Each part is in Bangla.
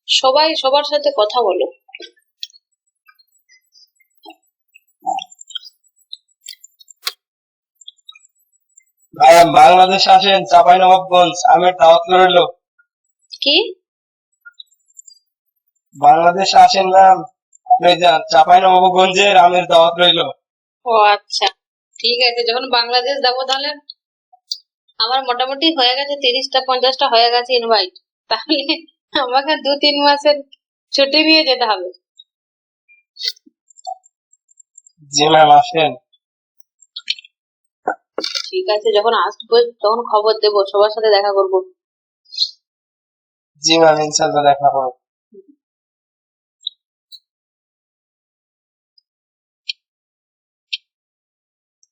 সবাই সবার সাথে কথা বলো। ম্যাম, বাংলাদেশ আসেন, চাঁপাইনবাবগঞ্জ আমের দাওয়াত রইল। কি? বাংলাদেশ আসেন ম্যাম, চাঁপাইনবাবগঞ্জের আমের দাওয়াত রইল। ও আচ্ছা, ঠিক আছে। যখন বাংলাদেশ যাবো তাহলে আমার মোটামুটি হয়ে গেছে 30টা 50টা হয়ে গেছে ইনভাইট। তাহলে আমাকে 2-3 মাসের ছুটি নিয়ে যেতে হবে। জি ম্যাম, আসেন। ঠিক আছে, যখন আসবো তখন খবর দেবো, সবার সাথে দেখা করবো। জি ম্যাম, ইনশাল্লাহ দেখা করব।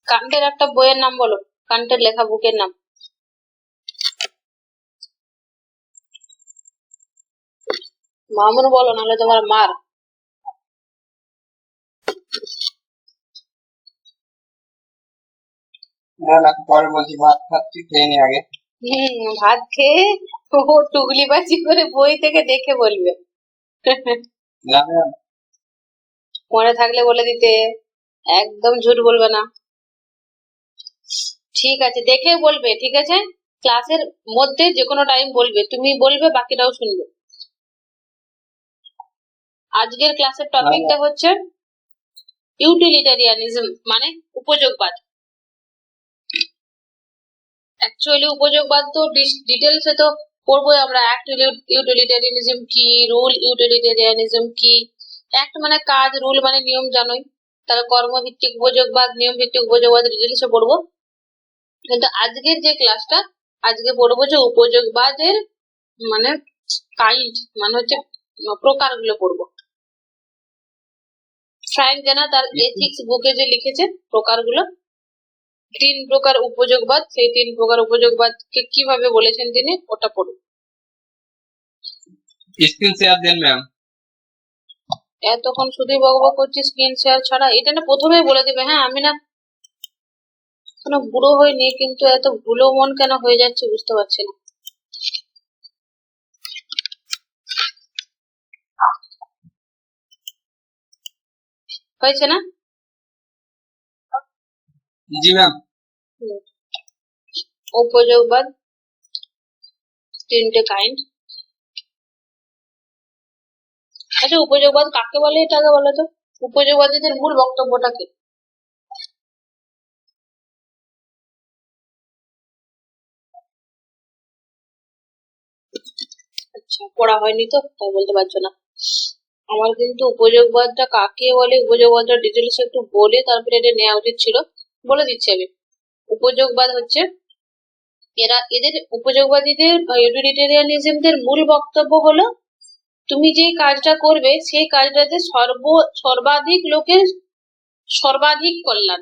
কান্টের একটা বইয়ের নাম বলো, কান্টের লেখা বুকের নাম। মামুন বলো, নাহলে তোমার মার। না না, পরে বলছি, ভাত খাচ্ছি, খেয়ে নি আগে। ভাত খেয়ে ও টুগলিবাজি করে বই থেকে দেখে বলবে। না ম্যাম, মনে থাকলে বলে দিতে, একদম ঝুট বলবে না। ঠিক আছে, দেখে বলবে, ঠিক আছে? ক্লাসের মধ্যে যে কোনো টাইম বলবে, তুমি বলবে, বাকিটাও শুনবে। আজকের ক্লাসের টপিকটা হচ্ছে ইউটিলিটারিয়ানিজম, মানে উপযোগবাদ। অ্যাকচুয়ালি উপযোগবাদ তো ডিটেলসে তো পড়বোই আমরা। অ্যাক্ট ইউটিলিটারিয়ানিজম কি, রুল ইউটিলিটারিয়ানিজম কি। অ্যাক্ট মানে কাজ, রুল মানে নিয়ম, জানোই। তাহলে কর্মভিত্তিক উপযোগবাদ, নিয়ম ভিত্তিক উপযোগবাদ ডিটেলসে পড়বো। কিন্তু আজকের যে ক্লাসটা, আজকে পড়বো যে উপযোগবাদের মানে কাইন্ড, মানে হচ্ছে প্রকারগুলো পড়বো। ফ্র্যাঙ্ক জানা তার এথিক্স বুকে যে লিখেছে প্রকারগুলো, 3 প্রকার উপযোগবাদ, সেই 3 প্রকার উপযোগবাদকে কিভাবে বলেছেন তিনি, ওটা পড়ুন। স্ক্রিন শেয়ার দেন ম্যাম। এতক্ষণ শুধুই বকবক করছি, স্ক্রিন শেয়ার ছাড়া। এটা না প্রথমেই বলে দেবে। হ্যাঁ, আমি না কোনো বুড়ো হয়নি, কিন্তু এত ভুলো মন কেন হয়ে যাচ্ছে বুঝতে পারছি না। হয়েছে না? জি ম্যাম। উপযোগবাদ 3টে কাইন্ড। আচ্ছা, উপযোগবাদ কাকে বলে এটা আগে বলো তো। উপযোগবাদীদের মূল বক্তব্যটা কি? আচ্ছা, পড়া হয়নি তো তাই বলতে পারছো না। আমার কিন্তু উপযোগবাদটা কাকে বলে, উপযোগবাদটা ডিটেলস একটু বলে তারপরে এটা নেওয়া উচিত ছিল। বলে দিচ্ছি আমি। উপযোগবাদ হচ্ছে, এদের উপযোগবাদীদের বা ইউটিলিটেরিয়ানিজমদের মূল বক্তব্য হলো, তুমি যে কাজটা করবে সেই কাজটাতে সর্বাধিক লোকের সর্বাধিক কল্যাণ।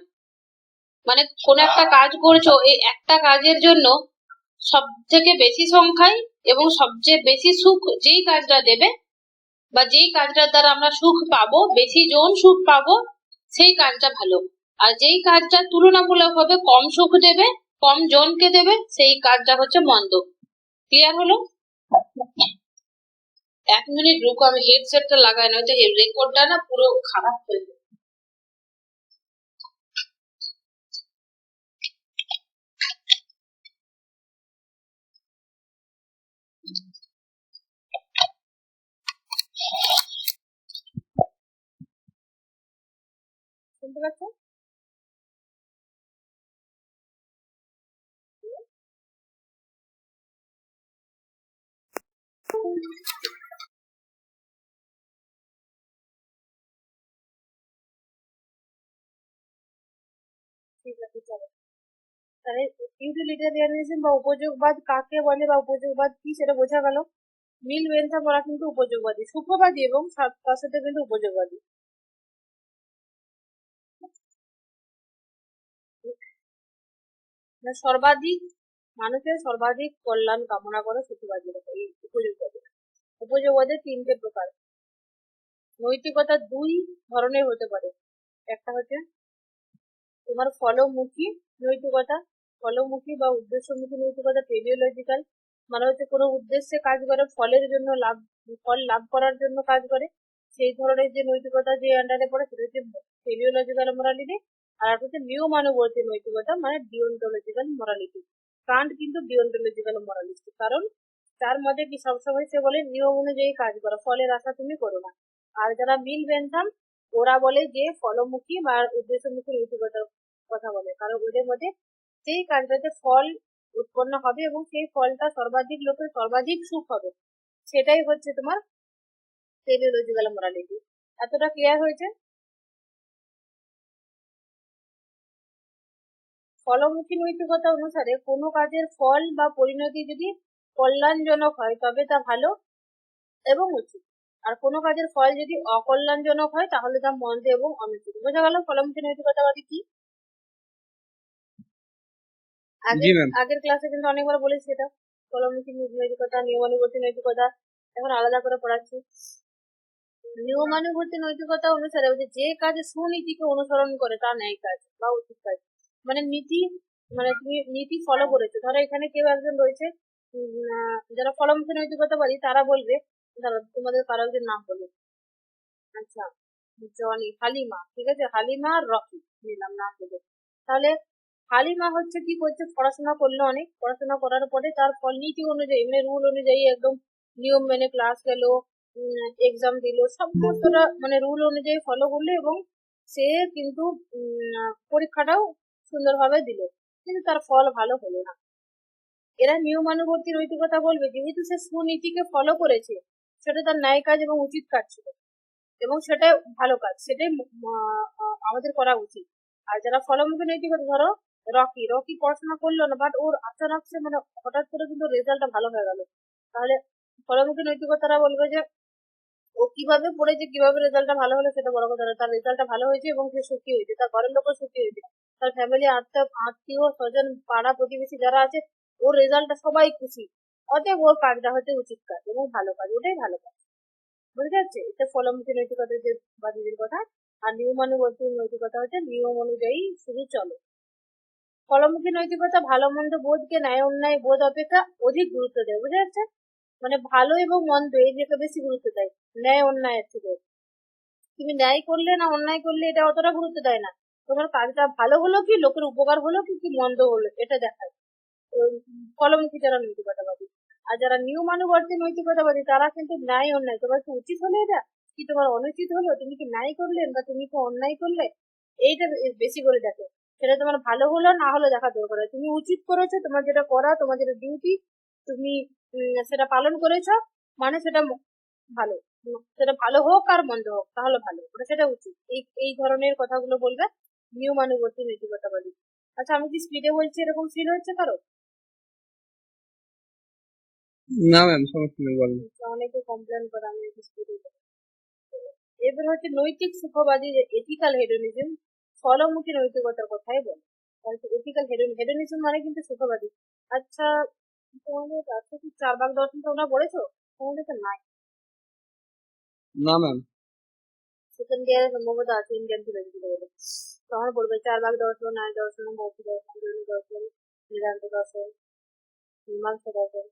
মানে কোন একটা কাজ করছো, এই একটা কাজের জন্য সব থেকে বেশি সংখ্যায় এবং সবচেয়ে বেশি সুখ যেই কাজটা দেবে, বা যেই কাজটার দ্বারা আমরা সুখ পাবো, বেশি জন সুখ পাবো, সেই কাজটা ভালো। আর যেই কাজটা তুলনামূলকভাবে কম সুখ দেবে, কম জনকে দেবে, সেই কাজটা হচ্ছে মন্দ। ক্লিয়ার হলো? 1 মিনিট রুকো, আমি হেডসেটটা লাগাই, নয়তো রেকর্ডটা না পুরো খারাপ হয়ে যাবে। শুনতে পাচ্ছ? ঠিক আছে, চলো তাহলে। ইউটিলিটারিয়ানিজম বা উপযোগবাদ কাকে বলে বা উপযোগবাদ কি সেটা বোঝা গেল। মিল বেনথাম ওরা কিন্তু উপযোগবাদী, সুখবাদী এবং তার সাথে কিন্তু উপযোগবাদী। সর্বাধিক মানুষের সর্বাধিক কল্যাণ কামনা করে সুখবাদীরা, এই উপযোগবাদী। উপযোগবাদের 3টে প্রকার। নৈতিকতা 2 ধরনের হতে পারে। একটা হচ্ছে তোমার ফলমুখী নৈতিকতা, ফলমুখী বা উদ্দেশ্যমুখী নৈতিকতা টেলিওলজিক্যাল, মানে হচ্ছে কোনো উদ্দেশ্যে কাজ করে, ফলের জন্য ফল লাভ করার জন্য কাজ করে, সেই ধরনের যে নৈতিকতা যে আন্ডারে পড়ে সেটা হচ্ছে টেলিওলজিক্যাল মোরালিটি। আর একটা হচ্ছে নিয়মানুবর্তী নৈতিকতা মানে ডিওন্টোলজিক্যাল মোরালিটি। কান্ট কিন্তু ডিওন্টোলজিক্যাল মোরালিস্ট, কারণ তার মধ্যে কি সবসময় সে বলে নিয়ম অনুযায়ী কাজ করো, ফলের আশা তুমি করো না। আর যারা মিল বেনথাম ওরা বলে যে ফলমুখী বা উদ্দেশ্যমুখী নৈতিকতার কথা বলে, কারণ ওদের মধ্যে সেই কাজটাতে ফল উৎপন্ন হবে এবং সেই ফলটা সর্বাধিক লোকের সর্বাধিক সুখ হবে, সেটাই হচ্ছে তোমার টেলিওলজিক্যাল মোরালিটি। এতটা ক্লিয়ার হয়েছে? ফলমুখী নৈতিকতা অনুসারে কোনো কাজের ফল বা পরিণতি যদি কল্যাণজনক হয় তবে তা ভালো এবং উচিত, আর কোনো কাজের ফল যদি অকল্যাণজনক হয় তাহলে তা মন্দ এবং অনুচিত। বোঝা গেল ফলমুখী নৈতিকতাবাদী কি? জি আগের ম্যাম। আগের ক্লাসে কিন্তু অনেকবার বলেছি এটা, ফলমুখী নৈতিকতা, নিয়মানুবর্তী নৈতিকতা, এখন আলাদা করে পড়াচ্ছি। নিয়মানুবর্তী নৈতিকতা অনুসারে যে কাজ সুনীতিকে অনুসরণ করে তা ন্যায় কাজ বা উচিত কাজ। মানে নীতি, মানে তুমি নীতি ফলো করেছো, ধরো এখানে কেউ একজন রয়েছে যারা ফলমুখী নৈতিকতাবাদী, তারা বলবে, দাঁড়াও তোমাদের কারো একজন নাম বলবে, আচ্ছা জনি, হালিমা, ঠিক আছে, হালিমা আর রকি নিলাম নাম বলে। তাহলে হালিমা হচ্ছে কি করছে, পড়াশোনা করলো, অনেক পড়াশোনা করার পরে তার ফল নীতি অনুযায়ী মানে রুল অনুযায়ী একদম নিয়ম মেনে ক্লাস গেল, এক্সাম দিল, সমস্তটা মানে রুল অনুযায়ী ফলো করলো এবং সে কিন্তু পরীক্ষাটাও সুন্দরভাবে দিল, কিন্তু তার ফল ভালো হলো না। এরা নিয়মানুবর্তী নৈতিকতা বলবে যেহেতু সে সুনীতিকে ফলো করেছে সেটা তার ন্যায় কাজ এবং উচিত কাজ ছিল এবং সেটাই ভালো কাজ, সেটাই আমাদের করা উচিত। আর যারা ফলমুখী নৈতিকতা, ধরো রকি রকি পড়াশোনা করলো না, বাট ওর আচানক সে মানে হঠাৎ করে কিন্তু রেজাল্টটা ভালো হয়ে গেল, তাহলে ফলমুখী নৈতিকতারা বলবে যে ও কিভাবে পড়েছে, কিভাবে রেজাল্টটা ভালো হলো সেটা বড় কথা না, তার রেজাল্টটা ভালো হয়েছে এবং সে সুখী হয়েছে, তার ঘরের লোকও সুখী হয়েছে, তার ফ্যামিলি আত্মীয় স্বজন পাড়া প্রতিবেশী যারা আছে ওর রেজাল্টটা সবাই খুশি, অতএব ওর কাজটা হচ্ছে উচিত কাজ এবং ভালো কাজ, ওটাই ভালো কাজ। বুঝতে পারছে? এটা ফলমুখী নৈতিকতার যে বাদীদের কথা। আর নিয়মানুবর্তী নৈতিকতা হচ্ছে নিয়ম অনুযায়ী শুধু চলো। ফলমুখী নৈতিকতা ভালো মন্দ বোধকে ন্যায় অন্যায় বোধ অপেক্ষা অধিক গুরুত্ব দেয়, বুঝতে পারছে? মানে ভালো এবং মন্দ এই দিকে বেশি গুরুত্ব দেয় ন্যায় অন্যায়ের থেকে। তুমি ন্যায় করলে না অন্যায় করলে এটা অতটা গুরুত্ব দেয় না, তোমার কাজটা ভালো হলো কি, লোকের উপকার হলো কি কি মন্দ হলো এটা দেখায় ফলমুখী যারা নৈতিকতাবাদী। আর যারা নিয়মানুবর্তী নৈতিকতাবাদী তারা কিন্তু ন্যায় অন্যায়, তোমার কি উচিত হলো এটা কি তোমার অনুচিত হলো, তুমি কি ন্যায় করলে বা তুমি কি অন্যায় করলে, এইটা বেশি করে দেখো। সেটা তোমার ভালো হলো না হলো দেখা দরকার নেই। তুমি উচিত করেছো, তোমার যেটা করা, তোমার যেটা ডিউটি, তুমি সেটা পালন করেছো, মানে সেটা ভালো। সেটা ভালো হোক আর মন্দ হোক তাহলে ভালো, মানে সেটা উচিত। এই এই ধরনের কথাগুলো বলবে নিয়মানুবর্তী নৈতিকতাবাদী। আচ্ছা আমি কি স্পিডে বলছি এরকম ফিল হচ্ছে কারো? না ম্যাম, সমস্যা নেই, বলেন। অনেকে কমপ্লেন করে আমি একটু স্পিডে বলি। এবার হচ্ছে নৈতিক সুখবাদী যে এথিক্যাল হেডোনিজম, ফলমুখী নৈতিকতার কথাই বলে। এথিক্যাল হেডোনিজম মানে কিন্তু সুখবাদী। আচ্ছা তোমাদের কাছে কি চারবাক দর্শন তোমরা পড়েছো? তোমাদের তো নাই, না ম্যাম। সেকেন্ড ইয়ারে সম্ভবত আছে ইন্ডিয়ান ফিলোসফি বলে। তখন বলবে চারবাক দর্শন, ন্যায় দর্শন, ভক্তি দর্শন, যোনি দর্শন, বেদান্ত দর্শন, মীমাংসা দর্শন,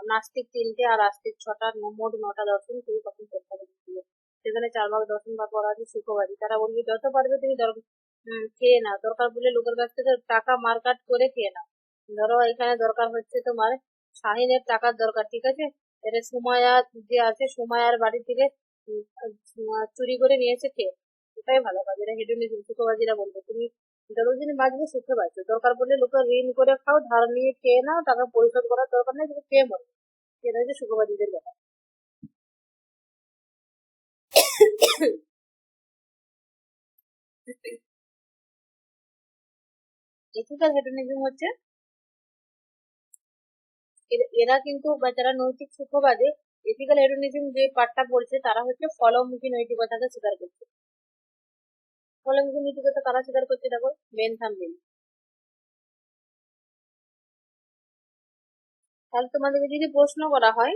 নাস্তিক 3টে আর আস্তিক 6টা, মোট 9টা দর্শন তুমি তখন চেষ্টা করছিল। সেখানে চারবাক দর্শন বা করা আছে সুখবাদী, তারা বলবে যত পারবে তুমি খেয়ে নাও, দরকার পড়লে লোকের কাছ থেকে টাকা মারকাট করে খেয়ে নাও। ধরো এখানে দরকার হচ্ছে তোমার শাহিনের টাকার দরকার, ঠিক আছে, এটা সুমাইয়া যে আছে সুমাইয়ার বাড়ি থেকে চুরি করে নিয়ে এসে খেয়ে, এটাই ভালো কাজ, এটা হেডোনিজম সুখবাদীরা বলবে। তুমি যতদিন বাঁচবে সুখে বাঁচো, দরকার পড়লে লোকের ঋণ করে খাও, ধার নিয়ে খেয়ে নাও, টাকা পরিশোধ করার দরকার নেই, তুমি খেয়ে মরো, এটা হচ্ছে সুখবাদীদের ব্যাপার। এথিক্যাল হেডোনিজম হচ্ছে এরা কিন্তু বা যারা নৈতিক সুখবাদী এথিক্যাল হেডোনিজম যে পাঠটা বলছে তারা হচ্ছে ফলমুখী নৈতিকতাকে স্বীকার করছে। ফলমুখী নৈতিকতা কারা স্বীকার করছে দেখো, বেনথাম মিল। তাহলে তোমাদেরকে যদি প্রশ্ন করা হয়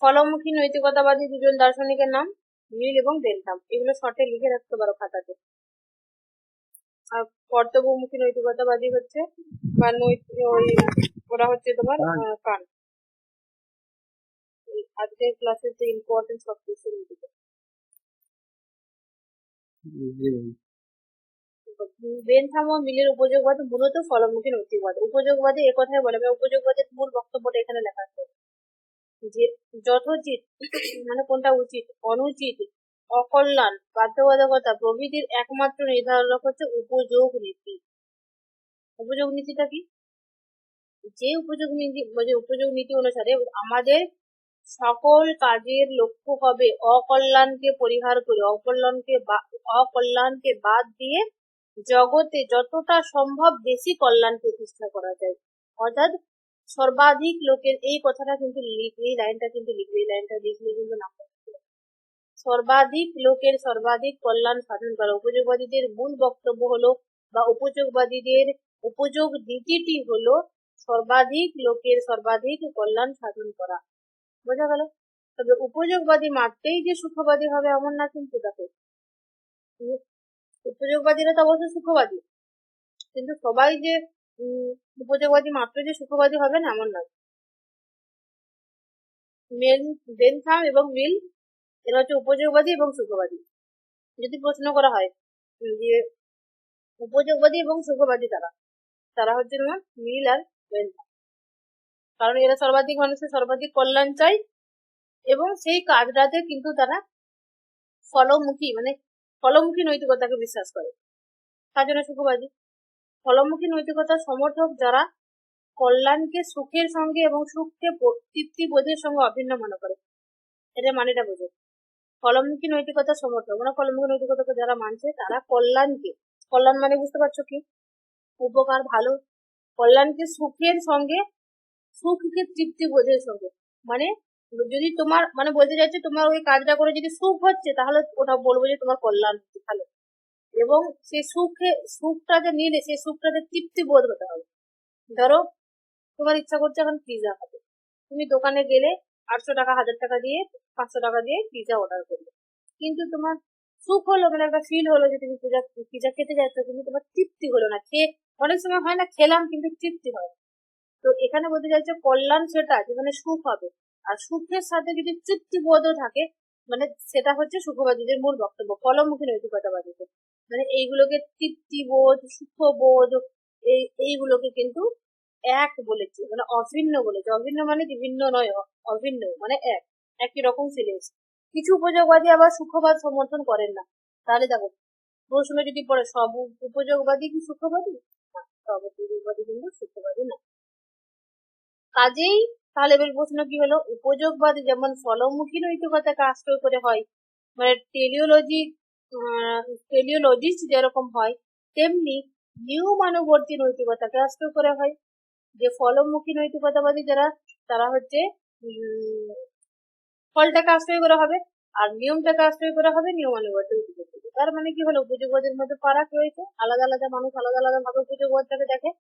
ফলমুখী নৈতিকতাবাদী দুজন দার্শনিকের নাম, মিল এবং বেনথাম, এগুলো শর্টে লিখে রাখতে পারো খাতাতে। আর কর্তব্যমুখী নৈতিকতাবাদী হচ্ছে বা ওরা হচ্ছে তোমার কান। আজকের ক্লাসের যে ইম্পর্টেন্স সব কিছু জি ম্যাম। বেনথাম ও মিলের উপযোগবাদ মূলত ফলমুখী নৈতিকবাদ। উপযোগবাদী একথাই বলে, উপযোগবাদের মূল বক্তব্যটা এখানে লেখা আছে যে যথোচিত মানে কোনটা উচিত, অনুচিত, অকল্যাণ, বাধ্যবাধকতা প্রভৃতির একমাত্র নির্ধারক হচ্ছে উপযোগ নীতি। উপযোগ নীতিটা কি? যে উপযোগ নীতি অনুসারে আমাদের সকল কাজের লক্ষ্য হবে অকল্যাণকে পরিহার করে অকল্যাণকে বাদ দিয়ে জগতে যতটা সম্ভব বেশি কল্যাণ প্রতিষ্ঠা করা যায়। অর্থাৎ সর্বাধিক লোকের, এই কথাটা কিন্তু এই লাইনটা লিখলে কিন্তু না, সর্বাধিক লোকের সর্বাধিক কল্যাণ সাধন করা। উপযোগবাদীদের মূল বক্তব্য হলো বা উপযোগবাদীদের উপযোগ নীতিটি হলো সর্বাধিক লোকের সর্বাধিক কল্যাণ সাধন করা। বোঝা গেল? তবে উপযোগবাদী মাত্রেই যে সুখবাদী হবে এমন না কিন্তু। দেখো, উপযোগবাদীরা তো অবশ্যই সুখবাদী, কিন্তু সবাই যে উপযোগবাদী মাত্র যে সুখবাদী হবে না এমন নয়। বেনথাম এবং মিল এরা হচ্ছে উপযোগবাদী এবং সুখবাদী। যদি প্রশ্ন করা হয় যে উপযোগবাদী এবং সুখবাদী তারা হচ্ছে তোমার মিল আর বেনথাম, কারণ এরা সর্বাধিক মানুষের সর্বাধিক কল্যাণ চায় এবং সেই কাজটাতে কিন্তু তারা ফলমুখী নৈতিকতাকে বিশ্বাস করে, তার জন্য সুখবাদী। ফলমুখী নৈতিকতার সমর্থক যারা কল্যাণকে সুখের সঙ্গে এবং সুখকে তৃপ্তিবোধের সঙ্গে অভিন্ন মনে করে। এটা মানেটা বোঝে। ফলমুখী নৈতিকতার সমর্থক মানে ফলমুখী নৈতিকতাকে যারা মানছে তারা কল্যাণ মানে বুঝতে পারছো কি? উপকার, ভালো। কল্যাণকে সুখের সঙ্গে, সুখকে তৃপ্তিবোধের সঙ্গে, মানে যদি তোমার মানে বলতে চাইছে তোমার ওই কাজটা করে যদি সুখ হচ্ছে তাহলে ওটা বলবো যে তোমার কল্যাণ হচ্ছে ভালো, এবং সেই সুখটা যে নিলে সেই সুখটাতে তৃপ্তি বোধ হতে হবে। ধরো তোমার ইচ্ছা করছে এখন পিজা খাবে, তুমি দোকানে গেলে 800 টাকা 1000 টাকা দিয়ে 500 টাকা দিয়ে পিজা অর্ডার করবে, কিন্তু তোমার সুখ হলো মানে একটা ফিল হলো যে তুমি পিজা খেতে যাচ্ছ, কিন্তু তোমার তৃপ্তি হলো না। অনেক সময় হয় না খেলাম কিন্তু তৃপ্তি হয়। তো এখানে বলতে চাইছে কল্যাণ সেটা যেখানে সুখ হবে, আর সুখের সাথে যদি তৃপ্তি বোধও থাকে, মানে সেটা হচ্ছে সুখবাদীদের মূল বক্তব্য। ফলমুখী নৈতিকতাবাদীদের মানে এইগুলোকে তৃপ্তিবোধ, সুখবোধ, এইগুলোকে কিন্তু এক বলেছে, মানে অভিন্ন বলেছে। অভিন্ন মানে বিভিন্ন নয়, অভিন্ন মানে একই রকম ফিলিংস। কিছু উপযোগবাদী আবার সুখবাদ সমর্থন করেন না। তাহলে দেখো প্রশ্ন যদি পড়ে সব উপযোগবাদী কি সুখবাদী? সব উপযোগবাদী কিন্তু সুখবাদী না। কাজেই তাহলে এবার প্রশ্ন কি হলো, উপযোগবাদী যেমন ফলমুখী নৈতিকতাকে আশ্রয় করে হয়, মানে টেলিওলজিস্ট যেরকম হয়, তেমনি নিয়মানুবর্তী নৈতিকতাকে আশ্রয় করে হয়। যে ফলমুখী নৈতিকতাবাদী যারা তারা হচ্ছে ফলটাকে আশ্রয় করা হবে আর নিয়মটাকে আশ্রয় করা হবে নিয়মানুবর্তী নৈতিকতা। তার মানে কি হলো, উপযোগবাদের মধ্যে ফারাক রয়েছে, আলাদা আলাদা মানুষ আলাদা আলাদা ভাবে উপযোগবাদটাকে দেখে।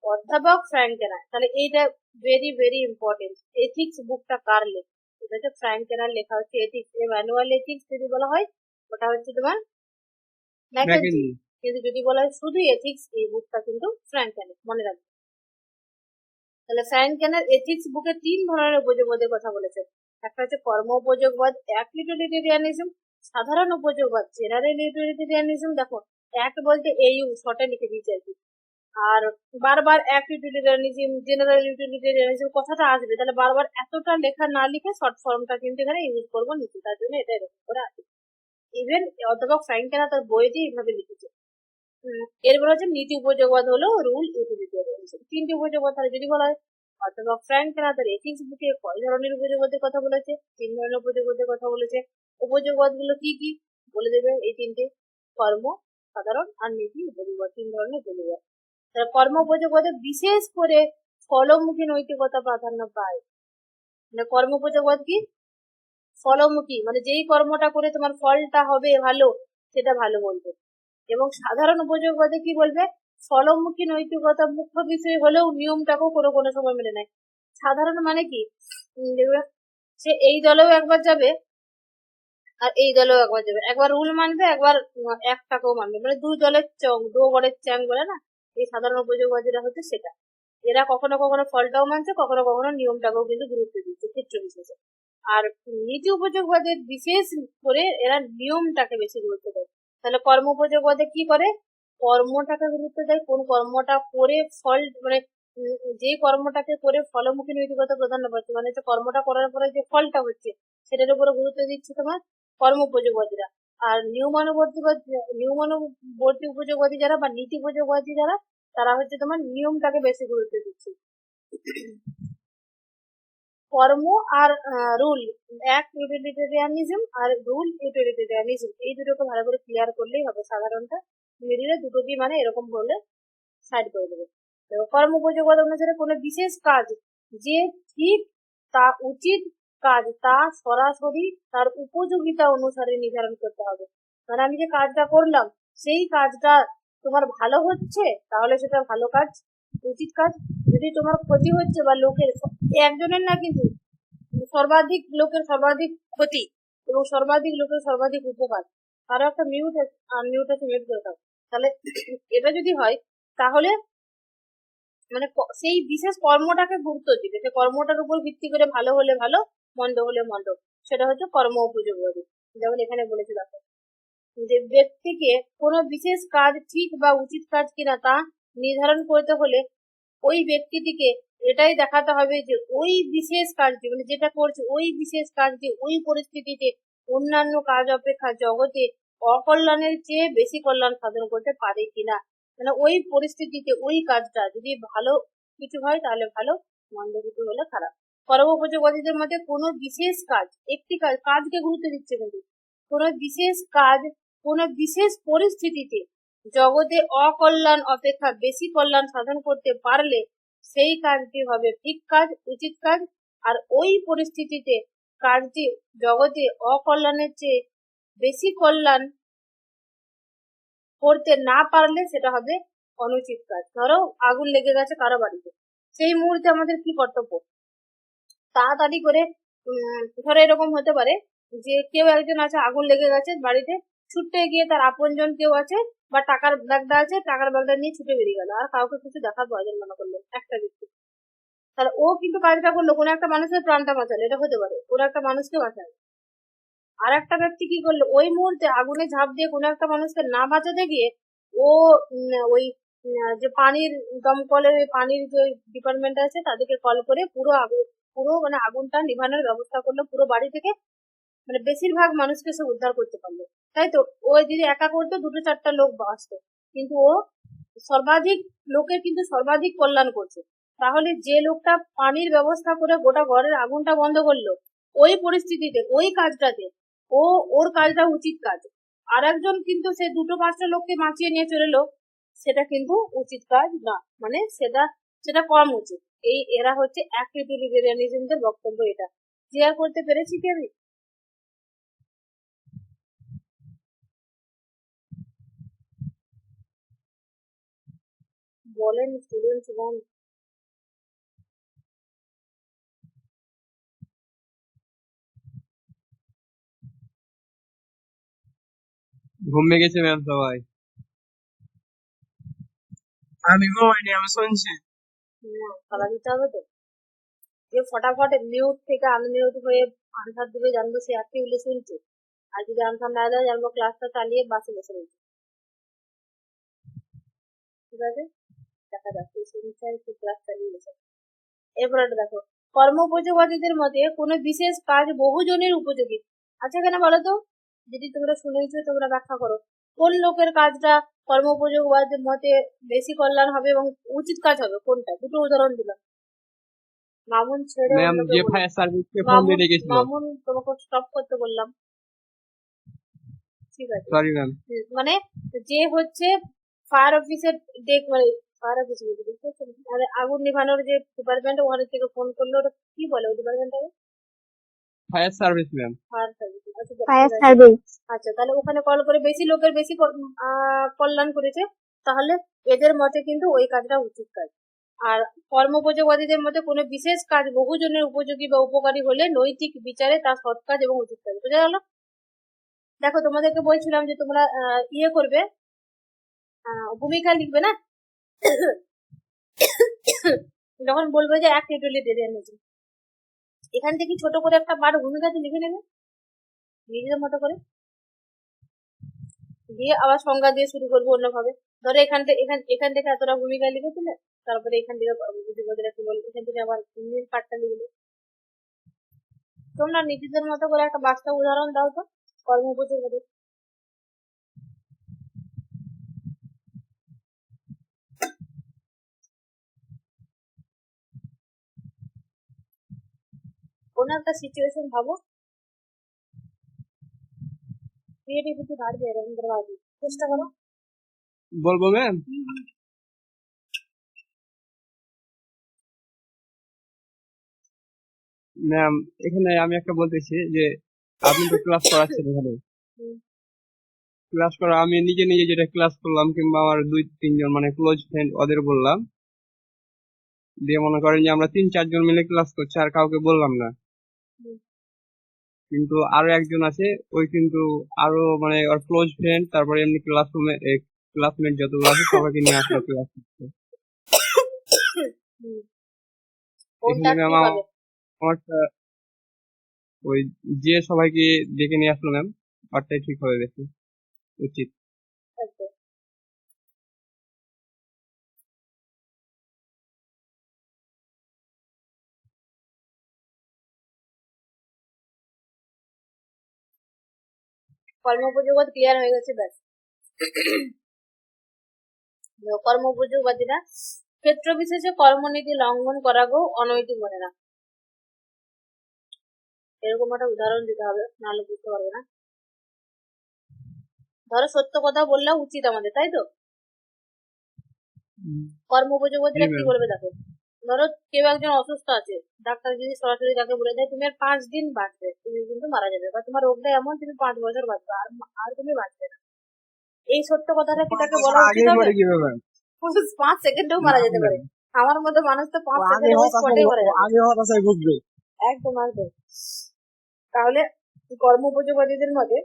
অধ্যাপক ফ্র্যাঙ্ক কেনার, তাহলে এইটা ভেরি ভেরি ইম্পর্টেন্ট। এথিক্স বুকটা কার লেখা? এটা হচ্ছে ফ্র্যাঙ্ক কেনার লেখা, হচ্ছে এথিক্স। ম্যানুয়াল এথিক্স যদি বলা হয় ওটা হচ্ছে তোমার ম্যাকেনজি, কিন্তু যদি বলা হয় শুধু এথিক্স, এই বুকটা কিন্তু ফ্র্যাঙ্ক কেনার, মনে রাখবে। তাহলে ফ্র্যাঙ্ক কেনার এথিক্স বুকে 3 ধরনের উপযোগবাদের কথা বলেছে। একটা হচ্ছে কর্ম উপযোগবাদ, ইউটিলিটেরিয়ানিজম, সাধারণ উপযোগবাদ, জেনারেল ইউটিলিটেরিয়ানিজম। দেখো অ্যাক্ট বলতে এইউ শর্টে লিখে দিয়েছে আর কি, আর বারবার ইউটিলিটেরিয়ানিজম, জেনারেল ইউটিলিটেরিয়ানিজম কথাটা আসবে, তাহলে বারবার এতটা লেখা না লিখে শর্ট ফর্মটা কিন্তু এখানে ইউজ করবো নিচে, তার জন্য এটা এরকম করে আছে। ইভেন অধ্যাপক ফ্র্যাঙ্ক কেনার তার বইতেই এইভাবে লিখেছে। এরপর হচ্ছে নীতি উপযোগবাদ হলো রুল ইউটিলিটেরিয়ানিজম। 3টি উপযোগবাদ। তাহলে যদি বলা হয় অধ্যাপক ফ্র্যাঙ্ক কেনার তার এথিক্স বুকে কয় ধরনের উপযোগবাদের কথা বলেছে? 3 ধরনের উপযোগবাদের কথা বলেছে। উপযোগবাদ গুলো কি কি বলে দেবে? এই 3টে, কর্ম, সাধারণ আর নীতি উপযোগবাদ, 3 ধরনের উপযোগবাদ। কর্ম উপযোগবাদে বিশেষ করে ফলমুখী নৈতিকতা প্রাধান্য পায়। মানে কর্ম উপযোগবাদ কি? ফলমুখী, মানে যেই কর্মটা করে তোমার ফলটা হবে ভালো সেটা ভালো বলবে। এবং সাধারণ উপযোগবাদে কি বলবে? ফলমুখী নৈতিকতা মুখ্য বিষয় হলেও নিয়মটাকেও কোনো কোনো সময় মেনে নেয়। সাধারণ মানে কি, সে এই দলেও একবার যাবে আর এই দলেও একবার যাবে, একবার রুল মানবে, একবার একটাকেও মানবে, মানে দুই দলের চং, দো বড়ের চ্যাং বলে না, এই সাধারণ উপযোগবাদীরা হচ্ছে সেটা। এরা কখনো কখনো ফলটাও মানছে, কখনো কখনো নিয়মটাকেও কিন্তু গুরুত্ব দিচ্ছে ক্ষেত্র বিশেষে। আর নীতি উপযোগবাদের বিশেষ করে এরা নিয়মটাকে বেশি গুরুত্ব দেয়। তাহলে কর্ম উপযোগবাদে কি করে, কর্মটাকে গুরুত্ব দেয়, কোন কর্মটা করে ফল, মানে যে কর্মটাকে করে ফলমুখী নৈতিকতা প্রাধান্য পাচ্ছে, মানে হচ্ছে কর্মটা করার পরে যে ফলটা হচ্ছে সেটার উপরে গুরুত্ব দিচ্ছে তোমার কর্ম উপযোগবাদীরা। আর নিয়মানুবর্তী উপযোগবাদী যারা বা নীতি উপযোগবাদী যারা, তারা হচ্ছে তোমার নিয়মটাকে বেশি গুরুত্ব দিচ্ছে। কর্ম আর রুল, এক ইউটিলিটেরিয়ানিজম আর রুল ইউটিলিটেরিয়ানিজম, এই দুটোকে ভালো করে ক্লিয়ার করলেই হবে। সাধারণত মিডিলে দুটো কি মানে এরকম বলে সাইড করে দেবে। কর্ম উপযোগবাদ অনুসারে কোনো বিশেষ কাজ যে ঠিক তা উচিত কাজ তা সরাসরি তার উপযোগিতা অনুসারে নির্ধারণ করতে হবে। মানে আমি যে কাজটা করলাম সেই কাজটা তোমার ভালো হচ্ছে তাহলে সেটা ভালো কাজ, উচিত কাজ। যদি তোমার ক্ষতি হচ্ছে বা লোকের, একজনের না কিন্তু সর্বাধিক লোকের সর্বাধিক ক্ষতি এবং সর্বাধিক লোকের সর্বাধিক উপকার, আরো একটা মিউট মিউট আছে, মিউট করে দাও। তাহলে এটা যদি হয় তাহলে মানে সেই বিশেষ কর্মটাকে গুরুত্ব দিবে, সে কর্মটার উপর ভিত্তি করে ভালো হলে ভালো, মন্দ হলে মন্দ, সেটা হচ্ছে কর্ম উপযোগবাদী। যেমন এখানে বলেছে দেখো, যে ব্যক্তিকে কোনো বিশেষ কাজ ঠিক বা উচিত কাজ কিনা তা নির্ধারণ করতে হলে ওই ব্যক্তিটিকে এটাই দেখাতে হবে যে ওই বিশেষ কাজটি, মানে যেটা করছে ওই বিশেষ কাজটি ওই পরিস্থিতিতে অন্যান্য কাজ অপেক্ষা জগতে অকল্যাণের চেয়ে বেশি কল্যাণ সাধন করতে পারে কিনা। মানে ওই পরিস্থিতিতে ওই কাজটা যদি ভালো কিছু হয় তাহলে ভালো, মন্দ কিছু হলে খারাপ। কর্ম উপযোগবাদীদের মধ্যে কোনো বিশেষ কাজ, একটি কাজ, কাজকে গুরুত্ব দিচ্ছে কিন্তু কোনো বিশেষ কাজ কোনো বিশেষ পরিস্থিতিতে জগতে অকল্যাণ অপেক্ষা বেশি কল্যাণ সাধন করতে পারলে সেই কাজটি হবে ঠিক কাজ, উচিত কাজ। আর ওই পরিস্থিতিতে কাজটি জগতে অকল্যাণের চেয়ে বেশি কল্যাণ করতে না পারলে সেটা হবে অনুচিত কাজ। ধরো আগুন লেগে গেছে কারো বাড়িতে, সেই মুহূর্তে আমাদের কি কর্তব্য, তাড়াতাড়ি করে ধরো এরকম হতে পারে যে কেউ একজন আছে, আগুন লেগে গেছে বাড়িতে, ছুটতে গিয়ে তার আপনজন কেউ আছে বা টাকার ব্যাগটা আছে, টাকার ব্যাগটা নিয়ে ছুটে বেরিয়ে গেল, আর কাউকে কিছু দেখা প্রয়োজন মনে করলো একটা ব্যক্তি, তাহলে ও কিন্তু কাজটা করলো কোনো একটা মানুষের প্রাণটা বাঁচালো, এটা হতে পারে ওরা একটা মানুষকে বাঁচালো। আর একটা ব্যক্তি কি করলো, ওই মুহূর্তে আগুনে ঝাঁপ দিয়ে কোনো একটা মানুষকে না বাঁচাতে গিয়ে ও ওই যে পানির দমকলের পানির যে ডিপার্টমেন্ট আছে তাদেরকে কল করে পুরো মানে আগুনটা নিভানোর ব্যবস্থা করলো পুরো বাড়ি থেকে, মানে বেশিরভাগ মানুষকে সে উদ্ধার করতে পারলো। তাই তো, ও যদি একা করতো দুটো চারটা লোক বাঁচতো, কিন্তু ও সর্বাধিক লোকের কিন্তু সর্বাধিক কল্যাণ করছে। তাহলে যে লোকটা পানির ব্যবস্থা করে গোটা ঘরের আগুনটা বন্ধ করলো, ওই পরিস্থিতিতে ওই কাজটাতে ওর কাজটা উচিত কাজ। আর একজন কিন্তু সে দুটো পাঁচটা লোককে বাঁচিয়ে নিয়ে চলে এলো, সেটা কিন্তু উচিত কাজ না, মানে সেটা সেটা কম উচিত। এরা হচ্ছে অ্যাক্টিভিটিরিয়ানিজমদের বক্তব্য। এটা ক্লিয়ার করতে পেরেছি কি আমি? বলেন স্টুডেন্টস গণ। ঘুমিয়ে গেছে ম্যাম সবাই। আমি ঘুমাইনি, আমি শুনছি। তালা দিতে হবে তো, যে ফটাফট মিউট থেকে আনমিউট হয়ে আনসার দিবে জানবো সে অ্যাক্টিভলি শুনছে, আর যদি আনসার না দেয় জানবো ক্লাসটা চালিয়ে বাসে বসে রয়েছে। ঠিক আছে, দেখা যাচ্ছে শুনছে ক্লাস চালিয়ে গেছে। এরপরে দেখো, কর্ম উপযোগবাদীদের মতে কোনো বিশেষ কাজ বহুজনের উপযোগী। আচ্ছা কেন বলো তো, যদি তোমরা শুনেছো তোমরা ব্যাখ্যা করো কোন লোকের কাজটা কর্ম উপযোগবাদের মতে বেশি কল্যাণ হবে এবং উচিত কাজ হবে, কোনটা, দুটো উদাহরণ দিলাম। মামুন ছেড়ে ম্যাম অন্য যে কেউ বলো। ফায়ার সার্ভিসকে ফোন দিয়ে ডেকেছিল। মামুন তোমাকে স্টপ করতে বললাম, ঠিক আছে। Sorry ma'am. মানে যে হচ্ছে ফায়ার অফিসের মানে ফায়ার অফিস মানে আগুন নিভানোর যে ডিপার্টমেন্ট, ওখানে থেকে ফোন করলো, ওটা কি বলে ওই ডিপার্টমেন্টটাকে? Fire service ma'am. Fire service. আচ্ছা ফায়ার ঠিক আছে। সার্ভিস। আচ্ছা তাহলে ওখানে কল করে বেশি লোকের বেশি কল্যাণ করেছে, তাহলে এদের মতে কিন্তু ওই কাজটা উচিত কাজ। আর কর্ম উপযোগবাদীদের মতে কোনো বিশেষ কাজ বহুজনের উপযোগী বা উপকারী হলে নৈতিক বিচারে তা সৎ কাজ এবং উচিত কাজ। বোঝা গেল? দেখো তোমাদেরকে বলছিলাম যে তোমরা ইয়ে করবে, ভূমিকা লিখবে না, যখন বলবে যে এক লিটারলি ডেরিয়া এনেছে, এখান থেকে ছোট করে একটা বার ভূমিকাতে লিখে নেবে নিজেদের মতো করে, দিয়ে আবার সংজ্ঞা দিয়ে শুরু করবো অন্যভাবে। ধরো এখান থেকে এতটা ভূমিকা লিখেছিলে, তারপরে এখান থেকে একটু বলবে, এখান থেকে আবার ইংলিশ পার্টটা লিখবে। তোমরা নিজেদের মতো করে একটা বাস্তব উদাহরণ দাও তো কর্মপদ্ধতি। কোনো একটা সিচুয়েশন ভাবো, ক্রিয়েটিভিটি বাড়বে, এরকম করে ভাবি, চেষ্টা করো। বলবো ম্যাম? ম্যাম, এখানে আমি একটা বলতেছি যে আপনি তো ক্লাস করাচ্ছেন এখানে, ক্লাস করা আমি নিজে নিজে যেটা ক্লাস করলাম কিংবা আমার 2-3 জন মানে ক্লোজ ফ্রেন্ড ওদের বললাম, দিয়ে মনে করেন যে আমরা 3-4 জন মিলে ক্লাস করছি আর কাউকে বললাম না, কিন্তু আরো একজন আছে ওই কিন্তু আরো মানে ওর ক্লোজ ফ্রেন্ড, তারপরে এমনি ক্লাসরুমে ক্লাসমেট যতগুলো আছে সবাইকে নিয়ে আসলো ক্লাস করতে। এখানে ম্যাম আমারটা ওই যে সবাইকে ডেকে নিয়ে আসলো ম্যাম, ওরটাই ঠিক হবে বেশি উচিত। কর্মোপযোগত ক্লিয়ার হয়ে গেছে, ব্যাস। কর্মোপযোগবাদীরা ক্ষেত্র বিশেষে কর্মনীতি লঙ্ঘন করাকেও অনৈতিক মনে না, এরকম একটা উদাহরণ দিতে হবে, নাহলে বুঝতে পারবে না। ধরো সত্য কথা বললে উচিত আমাদের, তাই তো? কর্মোপযোগবাদীরা কি বলবে দেখো, ধরো কেউ একজন অসুস্থ আছে, ডাক্তার যদি সরাসরি তাকে বলে দেয় তুমি আর 5 দিন বাঁচবে, তুমি কিন্তু মারা যাবে, বা তোমার রোগটা এমন তুমি 5 বছর বাঁচবে, আর তুমি বাঁচবে না, এই সত্য কথাটা কি তাকে বলা উচিত হবে? 5 সেকেন্ডেও মারা যেতে পারে, আমার মতো মানুষ তো 5 সেকেন্ডে স্পটেই মারা যাবে। একদম একদম। তাহলে কর্মোপযোগবাদীদের মধ্যে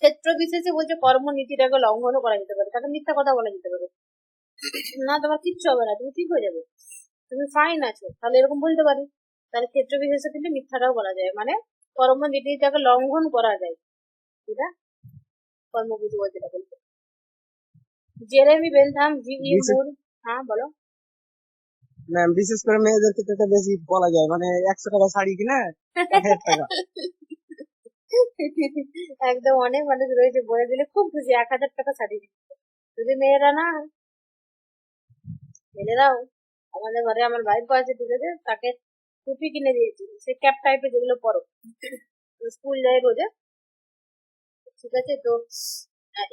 ক্ষেত্র বিশেষে বলছে কর্মনীতিটাকে লঙ্ঘনও করা যেতে পারে, তাকে মিথ্যা কথা বলা যেতে পারে, না তোমার কিচ্ছু হবে না, তুমি ঠিক হয়ে যাবে, তুমি ফাইন আছো, তাহলে এরকম বলতে পারি। তাহলে ক্ষেত্র বিশেষে কিন্তু মিথ্যাটাও বলা যায়, মানে কর্মনীতিটাকে লঙ্ঘন করা যায়, এটা কর্মপযোগবাদীরা বলছে। জেরেমি বেনথাম মুর, হ্যাঁ বলো। ম্যাম, বিশেষ করে মেয়েদের ক্ষেত্রে তো বেশি বলা যায়, মানে 100 টাকা শাড়ি কিনে 1000 টাকা। একদম, অনেক মানুষ রয়েছে বলে দিলে খুব খুশি, 1000 টাকা শাড়ি দিচ্ছে। যদি মেয়েরা না, ছেলেরাও, আমাদের ঘরে আমার ভাইপো আছে, ঠিক আছে, তাকে টুপি কিনে দিয়েছি, সে ক্যাপ টাইপের যেগুলো পরো, স্কুল যায় রোজে, ঠিক আছে। তো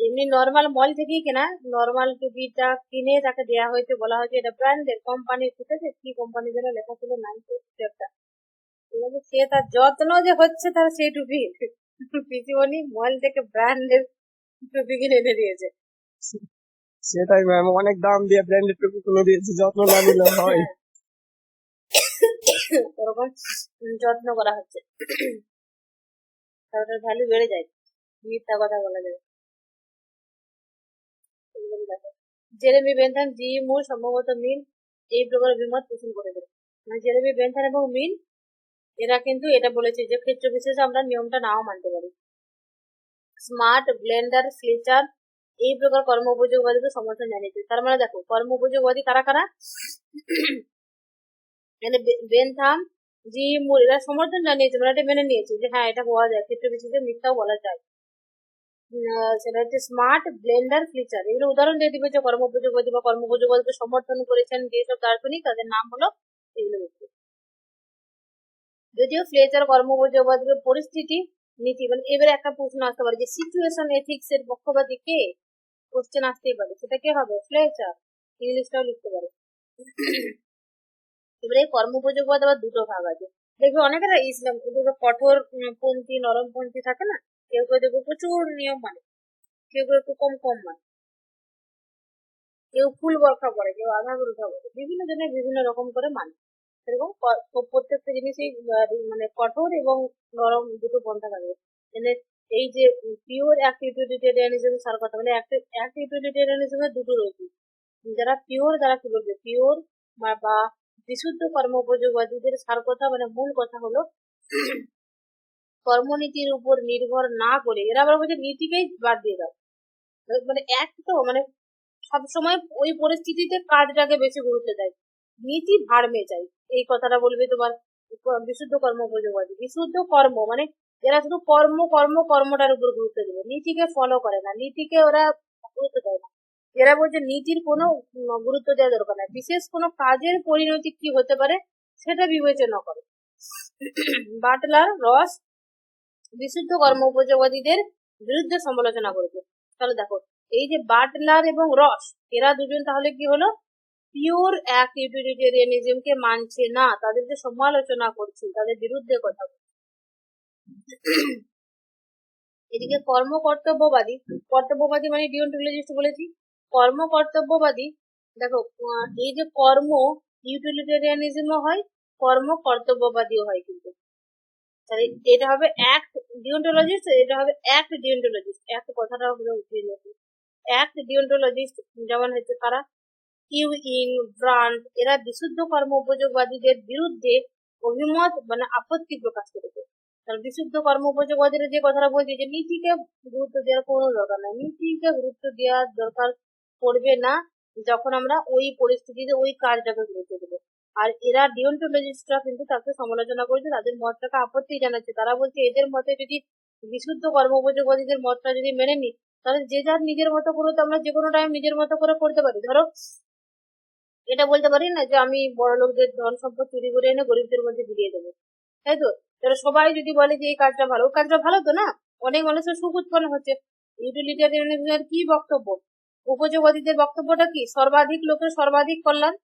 এমনি নর্মাল মল থেকেই কেনা নর্মাল টুপিটা কিনে তাকে দেওয়া হয়েছে, বলা হয়েছে এটা ব্র্যান্ডের কোম্পানির, ঠিক আছে, কি কোম্পানি যেন লেখা ছিল, নাম একটা, ঠিক আছে। সে তার যত্ন যে হচ্ছে তার সেই টুপি, পিসিমণি মল থেকে ব্র্যান্ডের টুপি কিনে এনে দিয়েছে। সেটাই ম্যাম, অনেক দাম দিয়ে ব্র্যান্ডেড টুপি কিনে দিয়েছি, যত্ন না নিলে হয়। ওরকম যত্ন করা হচ্ছে, তার ভ্যালু বেড়ে যায়, মিথ্যা কথা বলা যাবে। জেরেমি বেনথাম মুর সম্ভবত মিল এই প্রকার অভিমত পোষণ করে দেবে, মানে জেরেমি বেনথাম এবং মিল এরা কিন্তু এটা বলেছে যে ক্ষেত্র বিশেষে আমরা নিয়মটা নাও মানতে পারি। স্মার্ট, ব্লেন্ডার, ফ্লেচার এই প্রকার কর্ম উপযোগবাদীকে সমর্থন জানিয়েছে। তার মানে দেখো কর্ম উপযোগবাদী কারা কারা, মানে বেনথাম মুর এরা সমর্থন জানিয়েছে, মানে এটা মেনে নিয়েছে যে হ্যাঁ এটা হওয়া যায়, ক্ষেত্র বিশেষে মিথ্যাও বলা যায়। সেটা হচ্ছে স্মার্ট, ব্লেন্ডার, ফ্লিচার, এগুলো উদাহরণ দিয়ে দিবে যে কর্ম উপযোগবাদী বা কর্ম উপযোগবাদীকে সমর্থন করেছেন যেসব দার্শনিক, তাদের নাম হলো এগুলো। যদিও ফ্লেচার কর্ম উপযোগবাদীর পরিস্থিতি নীতি, মানে এবারে একটা প্রশ্ন আসতে পারে যে সিচুয়েশন এথিক্স এর পক্ষপাতী কে, কোশ্চেন আসতেই পারে, সেটা কে হবে? ফ্লেচার, ইংলিশটাও লিখতে পারে। এবারে কর্ম উপযোগবাদ আবার দুটো ভাগ আছে, দেখবে অনেকেরা ইসলাম কঠোর পন্থী নরম পন্থী থাকে না, কেউ কেউ দেখবে প্রচুর নিয়ম মানে, কেউ কেউ একটু কম কম মানে, কেউ ফুল বরখা পরে, কেউ আধা বোরখা পরে, বিভিন্ন জনের বিভিন্ন রকম করে মানে, এরকম প্রত্যেকটা জিনিসই মানে কঠোর এবং নরম দুটো পন্থা থাকবে। মানে এই যে পিওর অ্যাক্ট ইউটিলিটেরিয়ানিজম সার কথা মানে অ্যাক্ট ইউটিলিটেরিয়ানিজমের দুটো রয়েছে। যারা পিওর, যারা কি বলবে পিওর বা বিশুদ্ধ কর্মোপযোগবাদীদের সার কথা মানে মূল কথা হলো কর্মনীতির উপর নির্ভর না করে এরা আবার বলছে নীতিকেই বাদ দিয়ে দাও। মানে এক তো মানে সবসময় ওই পরিস্থিতিতে কাজটাকে বেশি গুরুত্ব দেয়, নীতি ভাড়মে চাই, এই কথাটা বলবে তোমার বিশুদ্ধ কর্মোপযোগবাদী। বিশুদ্ধ কর্ম মানে এরা শুধু কর্মটার উপর গুরুত্ব দেবে, নীতিকে ফলো করে না, নীতিকে ওরা গুরুত্ব দেয় না। এরা বলছে নীতির কোনো গুরুত্ব দেওয়া দরকার নাই, বিশেষ কোনো কাজের পরিণতি কি হতে পারে সেটা বিবেচনা করে। বাটলার রস বিশুদ্ধ কর্মোপযোগবাদীদের বিরুদ্ধে সমালোচনা করেছে। তাহলে দেখো এই যে বাটলার এবং রস এরা দুজন তাহলে কি হলো, পিওর অ্যাক্ট ইউটিলিটেরিয়ানিজমকে মানছে না, তাদেরকে সমালোচনা করছে, তাদের বিরুদ্ধে কথা বলছে। এদিকে কর্তব্যবাদী মানে ডিওন্টোলজিস্ট বলেছি, কর্তব্যবাদী দেখো এই যে কর্ম ইউটিলিটেরিয়ানিজমও হয়, কর্তব্যবাদীও হয় কিন্তু। তাহলে এটা হবে অ্যাক্ট ডিওন্টোলজিস্ট, এটা হবে অ্যাক্ট ডিওন্টোলজিস্ট। অ্যাক্ট কথাটা হলো উঠিয়ে নেব, অ্যাক্ট ডিওন্টোলজিস্ট যেমন হচ্ছে কারা, ইউইং, ব্রান্ড, এরা বিশুদ্ধ কর্মোপযোগবাদীদের বিরুদ্ধে অভিমত মানে আপত্তি প্রকাশ করেছে। কারণ বিশুদ্ধ কর্মোপযোগবাদীরা যে কথাটা বলছে যে নীতিকে গুরুত্ব দেওয়ার কোনো দরকার নাই, নীতিকে গুরুত্ব দেওয়ার দরকার পড়বে না যখন আমরা ওই পরিস্থিতিতে ওই কাজটাকে গুরুত্ব দেবো। আর এরা ডিওন্টোলজিস্টরা কিন্তু তাকে সমালোচনা করেছে, তাদের মতটাকে আপত্তি জানাচ্ছে। তারা বলছে এদের মতে যদি বিশুদ্ধ কর্মোপযোগবাদীদের মতটা যদি মেনে নিই তাহলে যে যার নিজের মতো করে তো আমরা যে কোনো টাইম নিজের মতো করে করতে পারি। ধরো এটা বলতে পারি না যে আমি বড় লোকদের ধন সম্পদ চুরি করে এনে গরিবদের মধ্যে বিলিয়ে দেবো, তাই তো? তাহলে সবাই যদি বলে যে এই কাজটা ভালো, ওই কাজটা ভালো তো না, অনেক মানুষের সুখ উৎপন্ন হচ্ছে। ইউটিলিটারিয়ানিজমের কি বক্তব্য, উপযোগবাদীদের বক্তব্যটা কি, সর্বাধিক লোকের সর্বাধিক কল্যাণ,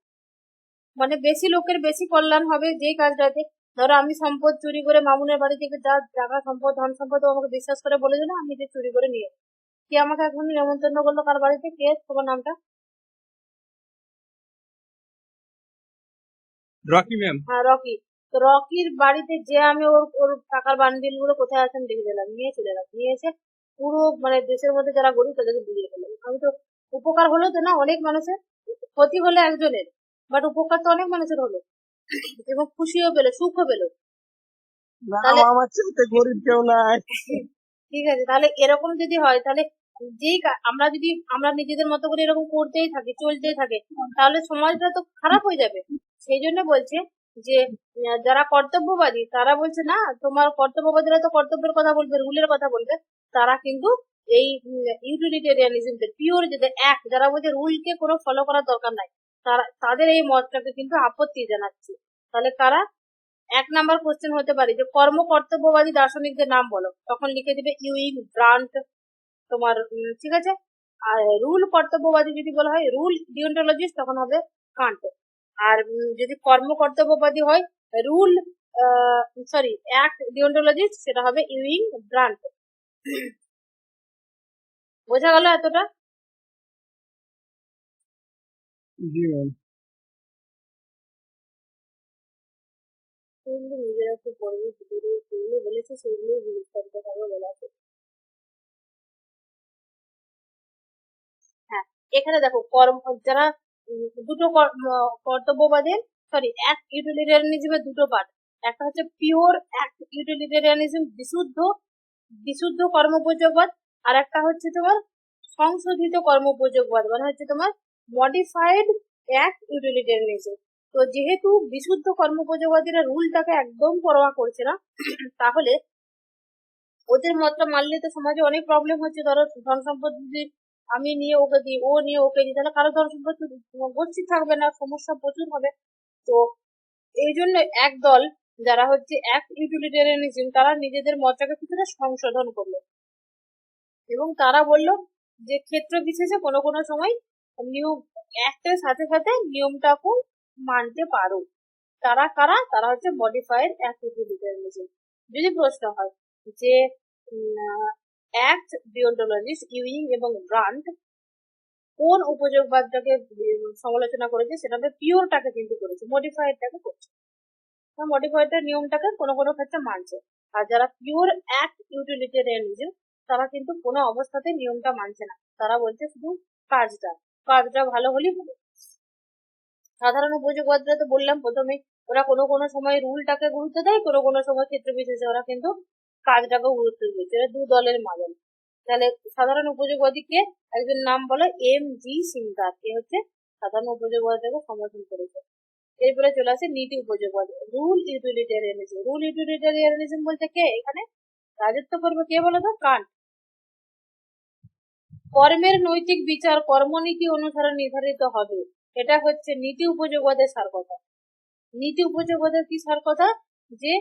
মানে বেশি লোকের বেশি কল্যাণ হবে যেই কাজটাতে। ধরো আমি সম্পদ চুরি করে মামুনের বাড়ি থেকে যা টাকা সম্পদ ধন সম্পদ ও আমাকে বিশ্বাস করে বলে দিল আমি যে চুরি করে নিয়ে, কে আমাকে এখন নেমন্তন্ন করলো কার বাড়িতে, কে তোমার নামটা? Rocky ma'am. হ্যাঁ রকি। তো রকির বাড়িতে যে আমি ওর ওর টাকার বান্ডিল গুলো কোথায় আছেন দেখে দিলাম, নিয়ে চলে এলাম, নিয়ে এসে পুরো মানে দেশের মধ্যে যারা গরিব তাদেরকে বুঝিয়ে ফেললাম। আমি তো উপকার হলো তো না অনেক মানুষের, ক্ষতি হলো একজনের বাট উপকার তো অনেক মানুষের হলো এবং খুশিও পেলো সুখও পেলো। না তাহলে আমার চাইতে গরিব কেউ নাই। ঠিক আছে, তাহলে এরকম যদি হয় তাহলে আমরা যদি আমরা নিজেদের মতো করে এরকম করতেই থাকি চলতেই থাকে তাহলে সমাজটা তো খারাপ হয়ে যাবে। সেই জন্য বলছে যে যারা কর্তব্যবাদী তারা বলছে না, তোমার কর্তব্যবাদীরা তো কর্তব্যের কথা বলবে, রুলের কথা বলবে, তারা কিন্তু এই ইউটিলিটেরিয়ানিজম পিওর যেটা অ্যাক্ট, যারা বলছে রুলকে কোনো ফলো করার দরকার নাই, তারা তাদের এই মতটাকে কিন্তু আপত্তি জানাচ্ছে। তাহলে কারা, এক নাম্বার কোশ্চেন হতে পারে যে কর্তব্যবাদী দার্শনিকদের নাম বলো, তখন লিখে দিবে ইউইং, ব্রান্ট, তোমার ঠিক আছে। আর রুল কর্তব্যবাদী যদি বলা হয় রুল ডিওন্টোলজিস্ট তখন হবে কান্ট। আর যদি কর্তব্যবাদী হয় রুল সরি অ্যাক্ট ডিওন্টোলজিস্ট সেটা হবে ইউইং, ব্রান্ট। বোঝা গেল এতটা? জি ম্যাম। নিজেরা খুব বড় যেগুলো বলেছে সেগুলো বিস্তারিত ভাবে বলা আছে। হ্যাঁ এখানে দেখো যারা দুটো কর্তব্যবাদের সরি অ্যাক্ট ইউটিলিটারিয়ানিজমের দুটো পার্ট, একটা হচ্ছে পিওর অ্যাক্ট ইউটিলিটারিয়ানিজম বিশুদ্ধ বিশুদ্ধ কর্মোপযোগবাদ, আর একটা হচ্ছে তোমার সংশোধিত কর্মোপযোগবাদ মানে হচ্ছে তোমার মডিফাইড অ্যাক্ট ইউটিলিটারিয়ানিজম। তো যেহেতু বিশুদ্ধ কর্মোপযোগবাদীরা রুলটাকে একদম পরোয়া করছে না তাহলে ওদের মতটা মানলে তো সমাজে অনেক প্রবলেম হচ্ছে। ধরো ধন সম্পদ যদি আমি নিয়ে ওকে দিই, ও নিয়ে ওকে দিই, তাহলে কারো ধন সম্পদ গচ্ছিত থাকবে না, সমস্যা প্রচুর হবে। তো এই জন্য একদল যারা হচ্ছে অ্যাক্ট ইউটিলিটারিয়ানিজম তারা নিজেদের মতটাকে কিছুটা সংশোধন করলো এবং তারা বলল যে ক্ষেত্র বিশেষে কোনো কোনো সময় নিয়ম অ্যাক্টের সাথে সাথে নিয়মটাকেও মানতে পারো। তারা কারা, তারা হচ্ছে মডিফাইড অ্যাক্ট ইউটিলিটারিয়ানিজম। যদি প্রশ্ন হয় যে অ্যাক্ট ডিওন্টোলজিস্ট ইউইং এবং ব্রান্ট কোন উপযোগবাদটাকে সমালোচনা করেছে, সেটাতে পিওরটাকে কিন্তু করেছে, মডিফাইডটাকে করছে। মডিফায়ারটার নিয়মটাকে কোনো কোনো ক্ষেত্রে মানছে। আর যারা পিওর অ্যাক্ট ইউটিলিটেরিয়ানিজম তারা কিন্তু কোনো অবস্থাতে নিয়মটা মানছে না, তারা বলছে শুধু কাজটা কাজটা ভালো হলেই হলো। সাধারণ উপযোগবাদীরা তো বললাম প্রথমে, ওরা কোনো কোনো সময় রুলটাকে গুরুত্ব দেয়, কোনো কোনো সময় ক্ষেত্র বিশেষে ওরা কিন্তু কাজটাকে গুরুত্ব দিয়েছে। এরা দু দলের মাঝে। তাহলে সাধারণ উপযোগবাদীকে একজন নাম বলে M.G. সিংদার, এ হচ্ছে সাধারণ উপযোগবাদীকে সমর্থন করেছে। এরপরে চলে আসে নীতি উপযোগবাদ, রুল ইউটিলিটেরিয়ানিজম। রুল ইউটিলিটেরিয়ানিজম বলতে কে এখানে রাজত্ব করবে, কে বলো তো? কান্ট। কর্মের নৈতিক বিচার কর্মনীতি অনুসারে নির্ধারিত হবে, এটা হচ্ছে নীতি উপযোগবাদের সার কথা। নীতি উপযোগবাদের কি সার কথা? যে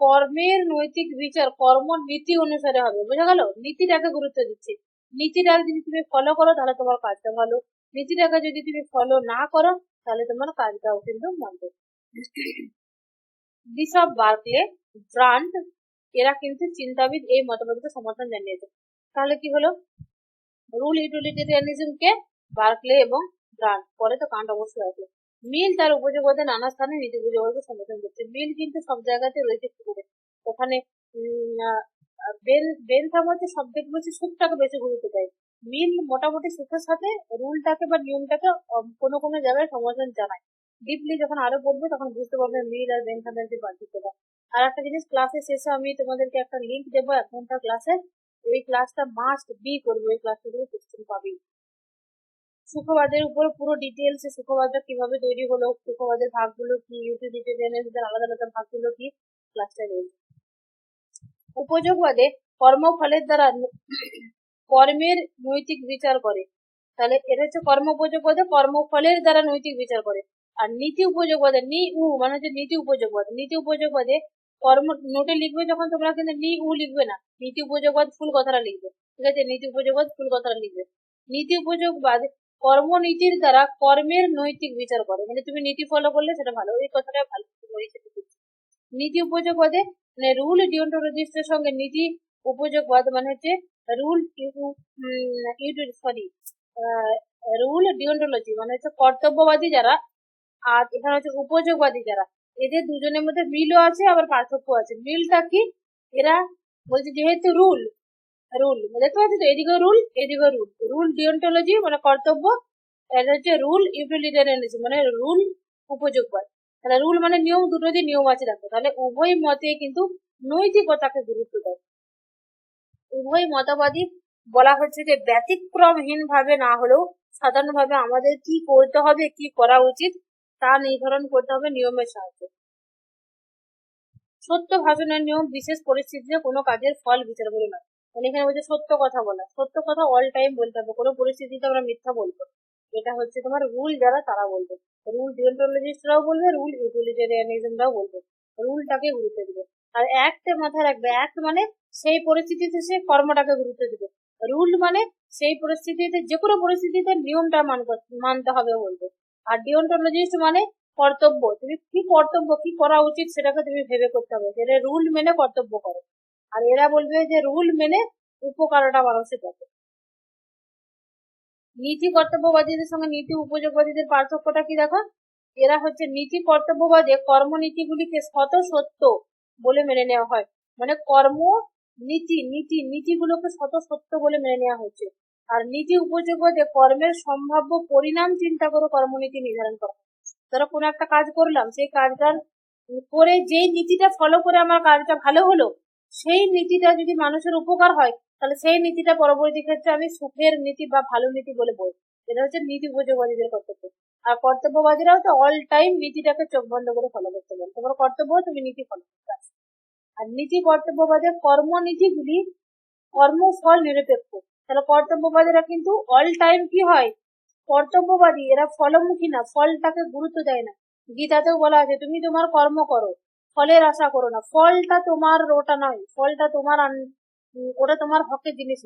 কর্মের নৈতিক বিচার কর্ম নীতি অনুসারে হবে, বোঝা গেল? নীতিটাকে গুরুত্ব দিচ্ছে, নীতিটা যদি তুমি ফলো করো তাহলে তোমার কাজটা ভালো, নীতিটাকে যদি তুমি ফলো না করো তাহলে তোমার কাজটাও কিন্তু মন্দ। বিশপ বার্কলে, ব্রান্ড, এরা কিন্তু চিন্তাবিদ এই মতবাদকে সমর্থন জানিয়েছে। তাহলে কি হলো? রুল ইউটিলিটেরিয়ানিজমকে বার্কলে এবং ব্রান্ড, পরে তো কান্ট অবশ্যই আছে। মিল তার উপযোগবাদে নানা স্থানে নীতি উপযোগবাদকে সমর্থন করছে। মিল কিন্তু সব জায়গাতে রয়েছে পুকুরে, ওখানে বেনথাম হচ্ছে সব থেকে বেশি সুখটাকে বেশি গুরুত্ব দেয়। মিল মোটামুটি সুখের সাথে রুলটাকে বা নিয়মটাকে কোনো কোনো জায়গায় সমর্থন জানায়। ডিপলি যখন আরো পড়বে তখন বুঝতে পারবে মিল আর বেনথামের যে পার্থক্যটা। আর একটা জিনিস, ক্লাসের শেষে আমি তোমাদেরকে একটা লিঙ্ক দেবো 1 ঘন্টার ক্লাসে, ওই ক্লাসটা মাস্ট বি করবে, ওই ক্লাসটা থেকে কোশ্চেন পাবি। সুখবাদের উপর পুরো ডিটেলস, সুখবাদটা কিভাবে তৈরি হলো, সুখবাদের ভাগগুলো কি, ইউটিলিটেরিয়ানিজমের আলাদা আলাদা ভাগগুলো কি, ক্লাসটা রয়েছে। উপযোগবাদে কর্মফলের দ্বারা কর্মের নৈতিক বিচার করে, তাহলে এটা হচ্ছে কর্ম উপযোগবাদে কর্মফলের দ্বারা নৈতিক বিচার করে। আর নীতি উপযোগবাদে মানে হচ্ছে নীতি উপযোগবাদ। নীতি উপযোগবাদে কর্ম নোটে লিখবে যখন তোমরা কিন্তু লিখবে না, নীতি উপযোগবাদ ফুল কথাটা লিখবে, ঠিক আছে? নীতি উপযোগবাদ ফুল কথাটা লিখবে। নীতি উপযোগবাদ কর্মনীতির দ্বারা কর্মের নৈতিক বিচার করে, মানে তুমি নীতি ফলো করলে সেটা ভালো, এই কথাটা ভালো। নীতি উপযোগবাদে মানে রুল ডিওন্টোলজিস্টের সঙ্গে নীতি উপযোগবাদ মানে হচ্ছে রুল রুল ডিওন্টোলজি মানে হচ্ছে কর্তব্যবাদী যারা, আর এখানে হচ্ছে উপযোগবাদী যারা, এদের দুজনের মধ্যে মিলও আছে আবার পার্থক্য আছে। মিলটা কি? এরা বলছে যেহেতু রুল রুল দেখতে পাচ্ছি তো, এদিকে রুল এদিকে রুল, রুল ডিওন্টোলজি মানে কর্তব্য, এটা হচ্ছে রুল ইউটিলিটেরিয়ানিজম মানে রুল উপযোগবাদ। তাহলে রুল মানে নিয়ম, দুটো যে নিয়ম আছে দেখো, তাহলে উভয় মতে কিন্তু নৈতিকতাকে গুরুত্ব দেয়। উভয় মতবাদী বলা হচ্ছে যে ব্যতিক্রমহীন ভাবে না হলেও সাধারণভাবে আমাদের কি করতে হবে, কি করা উচিত তা নির্ধারণ করতে হবে নিয়মের সাহায্যে। সত্য ভাষণের নিয়ম বিশেষ পরিস্থিতিতে কোনো কাজের ফল বিচার করে নয়, মানে এখানে বলছে সত্য কথা বলা, সত্য কথা অল টাইম বলতে হবে, কোনো পরিস্থিতিতে আমরা মিথ্যা বলবো, এটা হচ্ছে তোমার রুল যারা তারা বলবে, রুল ডিওন্টোলজিস্টরাও বলবে, রুল ইউটিলিটেরিয়ানিজমরাও বলবে, রুলটাকে গুরুত্ব দিবে। আর অ্যাক্টে মাথায় রাখবে, অ্যাক্ট মানে সেই পরিস্থিতিতে সে কর্মটাকে গুরুত্ব দিবে, রুল মানে সেই পরিস্থিতিতে যে কোনো পরিস্থিতিতে নিয়মটা মানতে হবে বলবে। আর ডিওন্টোলজিস্ট মানে কর্তব্য, তুমি কি কর্তব্য কি করা উচিত সেটাকে তুমি ভেবে করতে হবে, যেটা রুল মেনে কর্তব্য করো। আর এরা বলবে যে রুল মেনে উপকারটা মানুষের পাবে। নীতি কর্তব্যবাদীদের সঙ্গে নীতি উপযোগবাদীদের পার্থক্যটা কি দেখো, এরা হচ্ছে নীতি কর্তব্যবাদে কর্মনীতিগুলিকে শত সত্য বলে মেনে নেওয়া হয়, মানে কর্ম নীতিগুলোকে শত সত্য বলে মেনে নেওয়া হচ্ছে। আর নীতি উপযোগবাদে কর্মের সম্ভাব্য পরিণাম চিন্তা করে কর্মনীতি নির্ধারণ করা। ধরো কোনো একটা কাজ করলাম, সেই কাজটার করে যেই নীতিটা ফলো করে আমার কাজটা ভালো হলো, সেই নীতিটা যদি মানুষের উপকার হয় তাহলে সেই নীতিটা পরবর্তী ক্ষেত্রে আমি সুখের নীতি বা ভালো নীতি বলে বলবো। এটা হচ্ছে নীতি উপযোগবাদীদের কর্তব্য। আর কর্তব্যবাদীরাও তো অল টাইম নীতিটাকে চোখ বন্ধ করে ফলো করতে বলে, তোমার কর্তব্য তুমি নীতি ফলো করতে আসো। আর নীতি কর্তব্যবাদের কর্মনীতিগুলি কর্মফল নিরপেক্ষ, তাহলে কর্তব্যবাদীরা কিন্তু অল টাইম কি হয়, কর্তব্যবাদী এরা ফলমুখী না, ফলটাকে গুরুত্ব দেয় না। গীতাতেও বলা আছে তুমি তোমার কর্ম করো, ফলের আশা করো না, ফলটা তোমার ওটা নয়, ফলটা তোমার ওটা তোমার হকের জিনিস,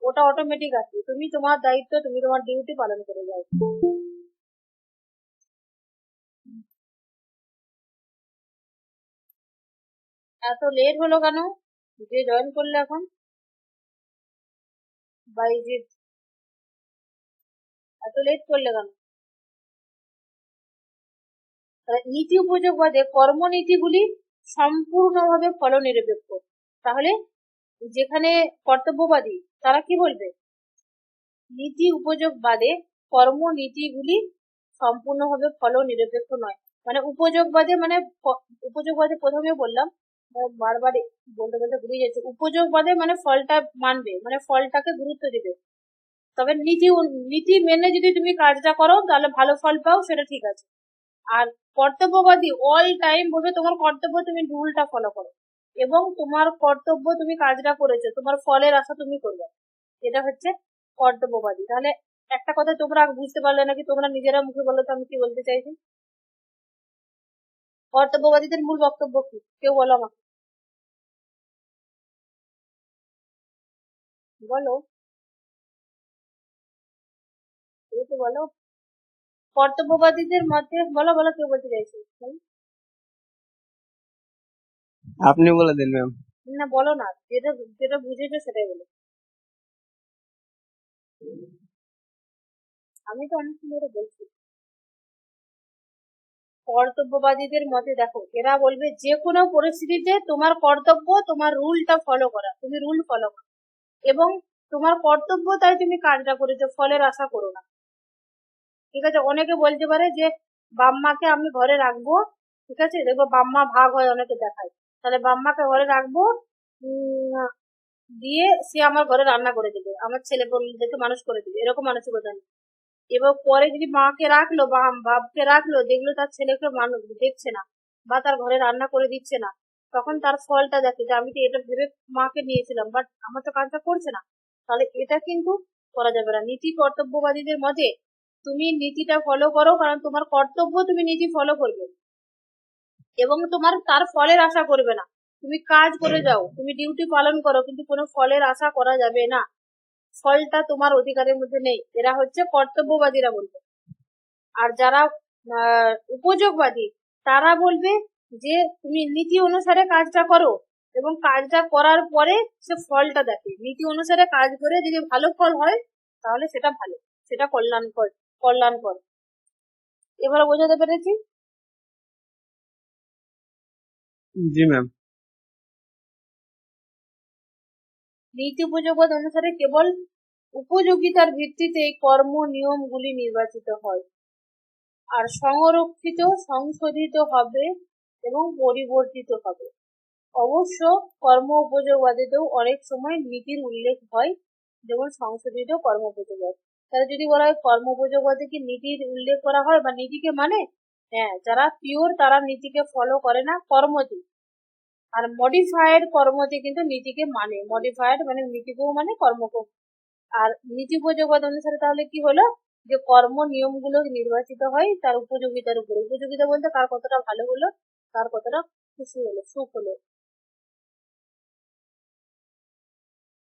ওটা অটোমেটিক আছে, তুমি তোমার দায়িত্ব তুমি তোমার ডিউটি পালন করে যাও। এত লেট হলো কেন? যে জয়েন করলে এখন বাইজিৎ, এত লেট করলে কেন? নীতি উপযোগবাদে কর্মনীতিগুলি সম্পূর্ণভাবে ফলনিরপেক্ষ। তাহলে যেখানে কর্তব্যবাদী তারা কি বলবে, নীতি উপযোগবাদে কর্মনীতিগুলি সম্পূর্ণভাবে ফলনিরপেক্ষ নয়। মানে উপযোগবাদে উপযোগবাদে প্রথমে বললাম, বারবার বলতে বলতে ভুলে যাচ্ছে, উপযোগবাদে মানে ফলটা মানবে, মানে ফলটাকে গুরুত্ব দিবে। তবে নীতি মেনে যদি তুমি কাজটা করো তাহলে ভালো ফল পাও, সেটা ঠিক আছে। আর কর্তব্যবাদী অল টাইম বলবে তোমার কর্তব্য তুমি রুলটা ফলো করো এবং তোমার কর্তব্য তুমি কাজটা করেছো, তোমার ফলের আশা তুমি করবে, এটা হচ্ছে কর্তব্যবাদী। তাহলে একটা কথা তোমরা বুঝতে পারলে নাকি? তোমরা নিজেরা মুখে বলো তো আমি কি বলতে চাইছি। কর্তব্যবাদীদের মূল বক্তব্য কি, কেউ বলো আমাকে, বলো, কেউ তো বলো। কর্তব্যবাদীদের মধ্যে বলো বলো, কেউ বলতে চাইছি? আপনি বলে দিন ম্যাম। না বলো না, যেটা যেটা বুঝেছো সেটাই বলো। আমি তো অনেক ধরে বলছি। কর্তব্যবাদীদের মতে দেখো, এরা বলবে যে কোনো পরিস্থিতিতে তোমার কর্তব্য তোমার রুলটা ফলো করা, তুমি রুল ফলো করো এবং তোমার কর্তব্য তাই তুমি কাজটা করেছো, ফলের আশা করো না। ঠিক আছে, অনেকে বলতে পারে যে বাম্মাকে আমি ঘরে রাখবো, ঠিক আছে, দেখবো বাম্মা ভাগ হয় অনেকে দেখায়, তাহলে বাম্মাকে ঘরে রাখবো, দিয়ে সে আমার ঘরে রান্না করে দেবে, আমার ছেলে দেখে মানুষ করে দেবে, এরকম মানসিকতা নেই। এবার পরে যদি মাকে রাখলো বা বাপকে রাখলো, দেখলো তার ছেলেকে মানুষ দেখছে না বা তার ঘরে রান্না করে দিচ্ছে না, তখন তার ফলটা দেখে যে আমি তো এটা ভেবে মাকে নিয়েছিলাম বাট আমার তো কাজটা করছে না, তাহলে এটা কিন্তু করা যাবে না। নীতি কর্তব্যবাদীদের মতে তুমি নীতিটা ফলো করো, কারণ তোমার কর্তব্য তুমি নীতি ফলো করবে এবং তোমার তার ফলের আশা করবে না। তুমি কাজ করে যাও, তুমি ডিউটি পালন করো, কিন্তু কোনো ফলের আশা করা যাবে না, ফলটা তোমার অধিকারের মধ্যে নেই। এরা হচ্ছে কর্তব্যবাদীরা বলবে। আর যারা উপযোগবাদী তারা বলবে যে তুমি নীতি অনুসারে কাজটা করো এবং কাজটা করার পরে সে ফলটা দেখে, নীতি অনুসারে কাজ করে যদি ভালো ফল হয় তাহলে সেটা ভালো, সেটা কল্যাণকর কল্যাণকর। এবারে বোঝাতে পেরেছি? জি ম্যাম। নীতি উপযোগবাদ অনুসারে কেবল উপযোগিতার ভিত্তিতে কর্ম নিয়মগুলি নির্বাচিত হয় আর সংরক্ষিত সংশোধিত হবে এবং পরিবর্তিত হবে। অবশ্য কর্ম উপযোগবাদীতেও অনেক সময় নীতির উল্লেখ হয়, যেমন সংশোধিত কর্ম উপযোগবাদ। তাহলে যদি বলা হয় কর্ম উপযোগবাদে কি নীতির উল্লেখ করা হয় বা নীতিকে মানে, হ্যাঁ, যারা পিওর তারা নীতিকে ফলো করে না, কর্মতে। আর মডিফাইড কর্মতে কিন্তু নীতিকে মানে, মডিফাইড মানে নীতিকেও মানে কর্মকেও। আর নীতি উপযোগবাদ অনুসারে তাহলে কি হলো, যে কর্ম নিয়মগুলো নির্বাচিত হয় তার উপযোগিতার উপরে। উপযোগিতা বলতে কার কতটা ভালো হলো, কার কতটা খুশি হলো, সুখ হলো।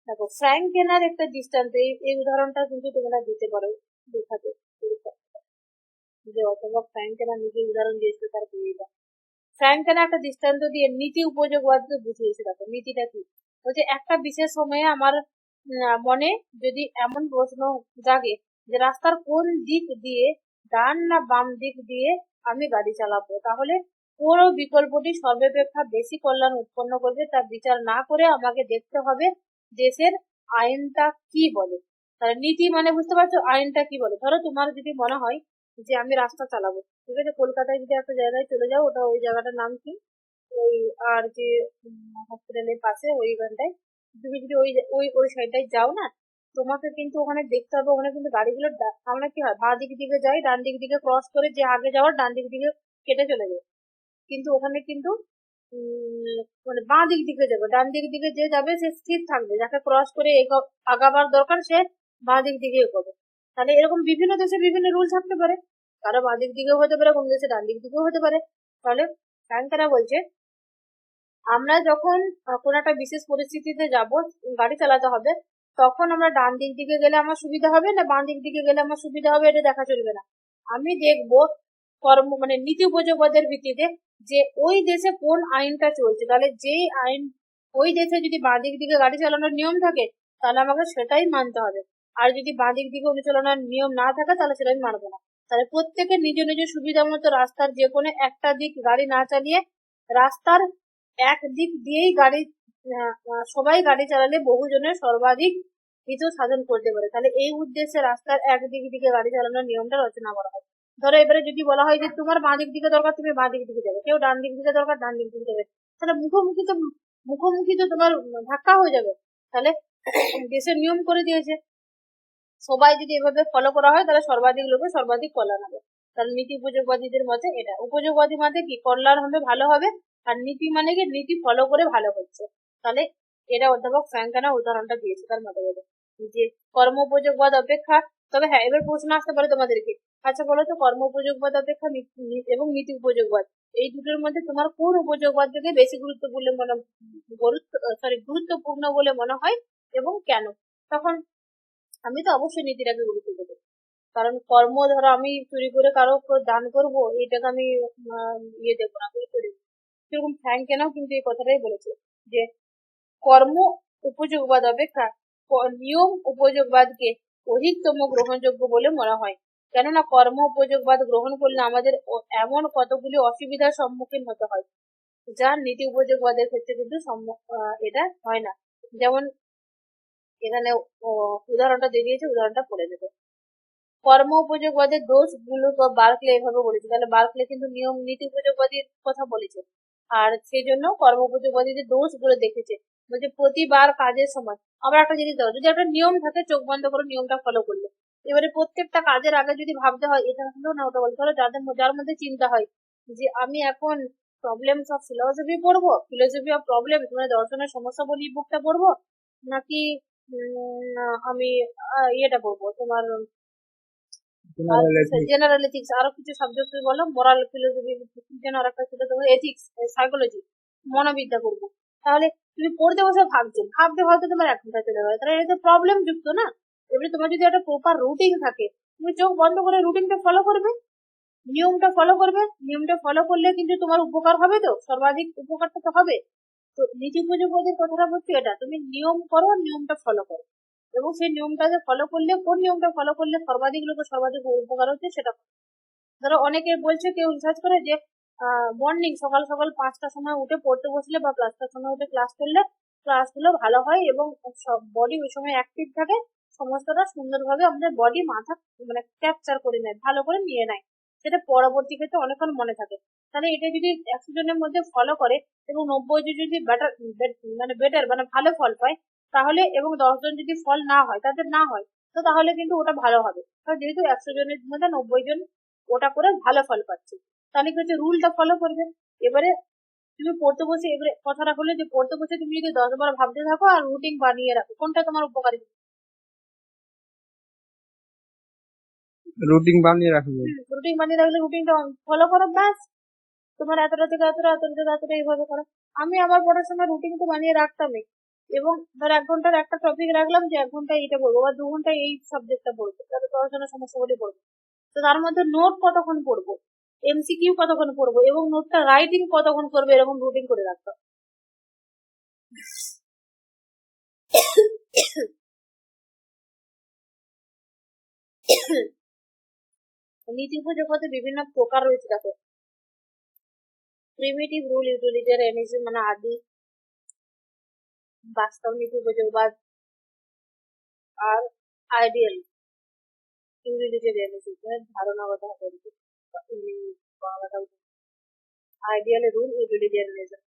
দেখো ফ্র্যাঙ্ক কেনার একটা দৃষ্টান্ত, এই উদাহরণটা কিন্তু তোমরা দিতে পারো দেখাতে, যে অথবা ফ্র্যাঙ্ক কেনা নিজে উদাহরণ দিয়েছিল তার বইটা। ফ্র্যাঙ্ক কেনা একটা দৃষ্টান্ত দিয়ে নীতি উপযোগবাদ বুঝিয়েছে। দেখো নীতিটা কি বলছে, একটা বিশেষ সময়ে আমার মনে যদি এমন প্রশ্ন জাগে যে রাস্তার কোন দিক দিয়ে, ডান না বাম দিক দিয়ে আমি গাড়ি চালাবো, তাহলে কোন বিকল্পটি সর্বাপেক্ষা বেশি কল্যাণ উৎপন্ন করবে তা বিচার না করে আমাকে দেখতে হবে দেশের আইনটা কি বলে। তাহলে নীতি মানে বুঝতে পারছো আইনটা কি বলে। ধরো তোমার যদি মনে হয় যে আমি রাস্তা চালাবো, ঠিক আছে, কলকাতায় যদি একটা জায়গায় চলে যাও, ওটা ওই জায়গাটার নাম কি, ওই আর যে হসপিটালের পাশে ওইখানটায়, তুমি যদি ওই ওই ওই সাইডটায় যাও না, তোমাকে কিন্তু ওখানে দেখতে হবে, ওখানে কিন্তু গাড়িগুলো আমরা কি হয় বাঁ দিক দিকে যাই, ডান দিক দিকে ক্রস করে যে আগে যাওয়ার ডান দিক দিকে কেটে চলে যায়, কিন্তু ওখানে কিন্তু মানে বাঁ দিক দিকে যাবে, ডান দিক দিকে যে যাবে সে স্থির থাকবে, যাকে ক্রস করে আগাবার দরকার সে বাঁ দিক দিকে এগোবে। তাহলে এরকম বিভিন্ন দেশে বিভিন্ন রুল থাকতে পারে, কারো বাঁ দিক দিকেও হতে পারে, কোন দেশে ডান দিক দিকেও হতে পারে। তাহলে ব্যাংকাররা বলছে আমরা যখন কোনো একটা বিশেষ পরিস্থিতিতে যাব, গাড়ি চালাতে হবে, তখন আমরা ডান দিক দিকে গেলে আমার সুবিধা হবে না বাঁ দিক দিকে গেলে আমার সুবিধা হবে, এটা দেখা চলবে না। আমি দেখবো মানে নীতি উপযোগবাদের ভিত্তিতে যে ওই দেশে কোন আইনটা চলছে, তাহলে যেই আইন ওই দেশে যদি বাঁ দিক দিকে গাড়ি চালানোর নিয়ম থাকে তাহলে আমাকে সেটাই মানতে হবে, আর যদি বাঁ দিক দিকে অনুচালনার নিয়ম না থাকে তাহলে সেটা আমি মানবো না। তাহলে প্রত্যেকে নিজ নিজ সুবিধা মতো রাস্তার যে কোনো একটা দিক গাড়ি না চালিয়ে রাস্তার এক দিক দিয়েই সবাই গাড়ি চালালে বহুজনের সর্বাধিক হিত সাধন করতে পারে। তাহলে এই উদ্দেশ্যে রাস্তার এক দিক দিকে গাড়ি চালানোর নিয়মটা রচনা করা হয়। ধরো এবারে যদি বলা হয় যে তোমার বাঁ দিক দিকে দরকার, তুমি বাঁ দিক দিকে যাবে, কেউ ডান দিক দিকে দরকার ডান দিক দিকে যাবে, তাহলে মুখোমুখি তো তোমার ধাক্কা হয়ে যাবে। তাহলে দেশের নিয়ম করে দিয়েছে, সবাই যদি এভাবে ফলো করা হয় তাহলে সর্বাধিক লোকে সর্বাধিক কল্যাণ হবে। তাহলে নীতি উপযোগবাদীদের মতে এটা, উপযোগবাদী মতে কি কল্যাণ হবে ভালো হবে, আর নীতি মানে কি নীতি ফলো করে ভালো হচ্ছে। তাহলে এটা অধ্যাপক ফ্র্যাঙ্কানা উদাহরণটা দিয়েছে তার মতে বলে যে কর্ম উপযোগবাদ অপেক্ষা। তবে হ্যাঁ, এবার প্রশ্ন আসতে পারে তোমাদেরকে, আচ্ছা বলো তো কর্ম উপযোগবাদ অপেক্ষা এবং নীতি উপযোগবাদ এই দুটোর মধ্যে তোমার কোন উপযোগবাদটাকে বেশি গুরুত্বপূর্ণ বলে মনে হয় এবং কেন? তখন আমি তো অবশ্যই নীতিটাকে গুরুত্ব দেবো, কারণ কর্ম ধরো আমি চুরি করে কারো দান করব, এটাকে আমি দেবো না, গুরুত্ব দেবো। সেরকম ফ্র্যাঙ্কেনাও কিন্তু এই কথাটাই বলেছে যে কর্ম উপযোগবাদ অপেক্ষা নিয়ম উপযোগবাদকে অধিকতম গ্রহণযোগ্য বলে মনে হয়। কেননা কর্ম উপযোগবাদ গ্রহণ করলে আমাদের এমন কতগুলি অসুবিধার সম্মুখীন হতে হয় যা নীতি উপযোগবাদের ক্ষেত্রে কিন্তু এটা হয় না। যেমন এখানে উদাহরণটা দিয়ে দিয়েছে, উদাহরণটা পড়ে দেবে। কর্ম উপযোগবাদের দোষ গুলো বার্কলে এভাবে বলেছে, তাহলে বার্কলে কিন্তু নিয়ম নীতি উপযোগবাদীর কথা বলেছে, আর সেই জন্য কর্ম উপযোগবাদীদের দোষ গুলো দেখেছে। বলছে প্রতিবার কাজের সময় আমরা একটা জিনিস দেখো, যদি একটা নিয়ম থাকে চোখ বন্ধ করে নিয়মটা ফলো করলে, এবারে প্রত্যেকটা কাজের আগে যদি ভাবতে হয় এটা হলো না ওটা বলতে হলো, যার মধ্যে চিন্তা হয় যে আমি এখন প্রবলেমস অফ ফিলসফি পড়বো, ফিলসফি অফ প্রবলেম মানে দর্শনের সমস্যা বলি বুকটা পড়বো, নাকি আমি ইয়েটা পড়বো তোমার জেনারেল এথিক্স, আরো কিছু সাবজেক্ট বলো, মোরাল ফিলোসফি, যেন আর একটা ছিল তোমার এথিক্স, সাইকোলজি, মনোবিদ্যা করবো। তাহলে তুমি পড়তে বসে ভাবতে হয়তো তোমার 1 ঘন্টা চলে যাবে, তাহলে এটা তো প্রবলেম যুক্ত না। এবারে তোমার যদি একটা প্রপার রুটিন থাকে, তুমি চোখ বন্ধ করে রুটিনটা ফলো করবে, নিয়মটা ফলো করলে কিন্তু তোমার উপকার হবে, তো সর্বাধিক উপকারটা তো হবে। তো নীতি উপযোগবাদের কথাটা হচ্ছে এটা, তুমি নিয়ম করো, নিয়মটা ফলো করো, এবং সেই নিয়মটাকে ফলো করলে কোন নিয়মটা ফলো করলে সর্বাধিক লোকের সর্বাধিক উপকার হচ্ছে সেটা। ধরো অনেকে বলছে, কেউ রিসার্চ করে যে মর্নিং সকাল সকাল 5টার সময় উঠে পড়তে বসলে বা 5টার সময় উঠে ক্লাস করলে ক্লাসগুলো ভালো হয় এবং সব বডি ওই সময় অ্যাক্টিভ থাকে, সমস্তটা সুন্দরভাবে আমাদের বডি মাথা মানে ক্যাপচার করে নেয়, ভালো করে নিয়ে নেয়, সেটা পরবর্তী ক্ষেত্রে অনেকক্ষণ মনে থাকে। তাহলে এটা যদি 100 জনের মধ্যে ফলো করে এবং 90 জন যদি বেটার মানে ভালো ফল পায়, তাহলে এবং 10 জন যদি ফল না হয় তাদের না হয়, তো তাহলে কিন্তু ওটা ভালো হবে। কারণ যেহেতু 100 জনের মধ্যে 90 জন ওটা করে ভালো ফল পাচ্ছে, তাহলে কি হচ্ছে রুলটা ফলো করবে। এবারে তুমি পড়তে বসে, এবারে কথাটা হলো যে পড়তে বসে তুমি যদি 10 বার ভাবতে থাকো আর রুটিন বানিয়ে রাখো, কোনটা তোমার উপকারী? রুটিন বানিয়ে রাখবে। রুটিন বানিয়ে রাখলে রুটিনটা ফলো করো, ব্যাস তোমার এতটা থেকে এতটা, এতটা থেকে এতটা এইভাবে করো। আমি আমার পড়ার সময় রুটিন তো বানিয়ে রাখতামই, এবং ধর 1 ঘন্টার একটা টপিক রাখলাম যে 1 ঘন্টা এইটা পড়বো বা 2 ঘন্টা এই সাবজেক্টটা পড়বো, তাহলে পড়াশোনার সমস্যাগুলি পড়বো। তো তার মধ্যে নোট কতক্ষণ পড়বো, এমসিকিউ কতক্ষণ পড়বো এবং নোটটা রাইটিং কতক্ষণ করবে, এরকম রুটিন করে রাখতাম। নীতি উপযোগতে বিভিন্ন প্রকার রয়েছে, দেখো প্রিমিটিভ রুল, ইউটিলিটারিয়ানিজম মানে আদি, বাস্তব নীতি উপযোগবাদ, আর আইডিয়াল ইউটিলিটারিয়ানিজম ধারণাগত আইডিয়াল রুল ইউটিলিটারিয়ানিজম।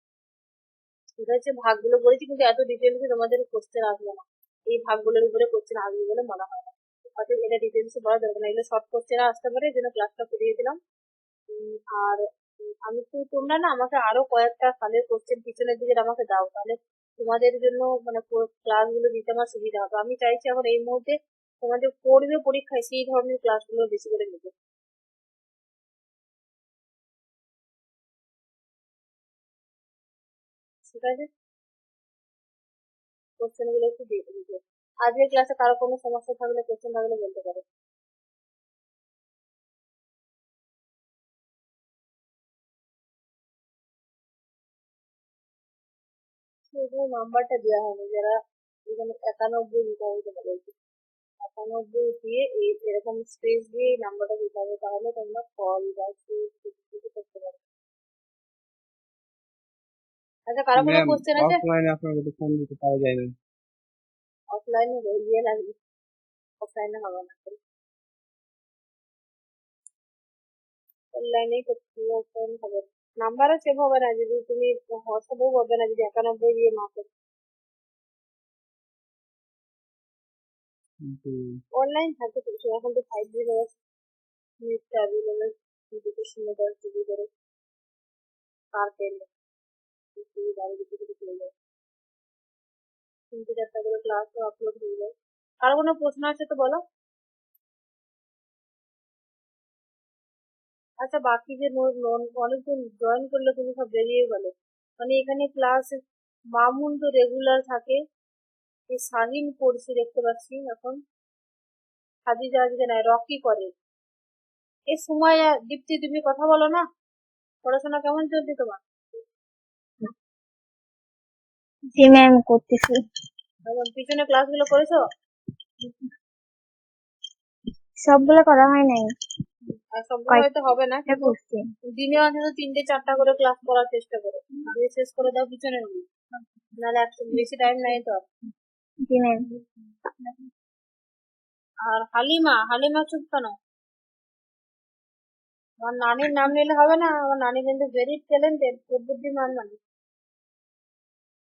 এটা হচ্ছে ভাগগুলো বলেছি, কিন্তু এত ডিটেলসে তোমাদের কোশ্চেন আসবে না, এই ভাগগুলোর উপরে কোশ্চেন আসবে বলে মনে হয় না, অর্থাৎ এটা ডিটেলসে বলা দরকার না, এগুলো শর্ট কোশ্চেন আসতে পারে, এই জন্য ক্লাসটা করিয়ে দিলাম। আর আমি তো, তোমরা না আমাকে আরো কয়েকটা সালের কোশ্চেন পিছনের দিকে আমাকে দাও, তাহলে তোমাদের জন্য মানে ক্লাসগুলো দিতে আমার সুবিধা হবে। আমি চাইছি এখন এই মুহূর্তে তোমাদের পড়বে পরীক্ষায় সেই ধরনের ক্লাসগুলো বেশি করে নিতে, ঠিক আছে? কোশ্চেন গুলো একটু দিয়ে দিতে। আজকের ক্লাসে কারো কোনো সমস্যা থাকলে, কোশ্চেন থাকলে বলতে পারো। এখানে নাম্বারটা দেওয়া হয়নি, যারা এখানে 91 দিতে হবে বলছি। একানব্বই দিয়ে এরকম স্পেস দিয়ে এই নাম্বারটা দিতে হবে, তাহলে তোমরা কল বা কিছু করতে পারো। আচ্ছা, কারো কোনো ম্যাম, কোশ্চেন আছে? অফলাইনে আপনার কাছে ফোন দিতে পাওয়া যায় না। অফলাইনে ইয়ে লাগবে, অফলাইনে হবে না, অনলাইনেই করতে হবে, ফোন হবে। নাম্বারও সেভ হবে না যদি তুমি, হোয়াটসঅ্যাপও হবে না যদি 91 দিয়ে না করো। কিন্তু অনলাইন থাকে তো, এখন তো 5G নেটটা অ্যাভেলেবেল, দুটো সিমে 10 GB করে পার পেন, বাড়ি দিতে কিছু পেয়ে যায়, 3-4টা করে ক্লাসও আপলোড হয়ে যায়। কারো কোনো প্রশ্ন আছে তো বলো। আচ্ছা, বাকি যে অনেকজন জয়েন করলে তুমি সব বেরিয়ে গেল, মানে এখানে ক্লাস মামুন তো রেগুলার থাকে, এই শাহিন পড়ছে দেখতে পাচ্ছি এখন, খাদিজা আজকে নাই, রকি করে, এই সময় দীপ্তি তুমি কথা বলো না, পড়াশোনা কেমন চলছে তোমার? জি ম্যাম, করতেছি। এবং পিছনে ক্লাসগুলো করেছো? সবগুলো করা হয় নাই, আর সবগুলো হয়তো হবে না, কয়েকটা কিন্তু করছি। দিনে অন্তত 3-4টা করে ক্লাস করার চেষ্টা করো, দিয়ে শেষ করে দাও পিছনে, নাহলে বেশি টাইম নাই তো আর। জি ম্যাম। আর হালিমা, হালিমা চুপ কেন? আমার নানির নাম নিলে হবে না, আমার নানি কিন্তু ভেরি ট্যালেন্টেড, খুব বুদ্ধিমান মানুষ,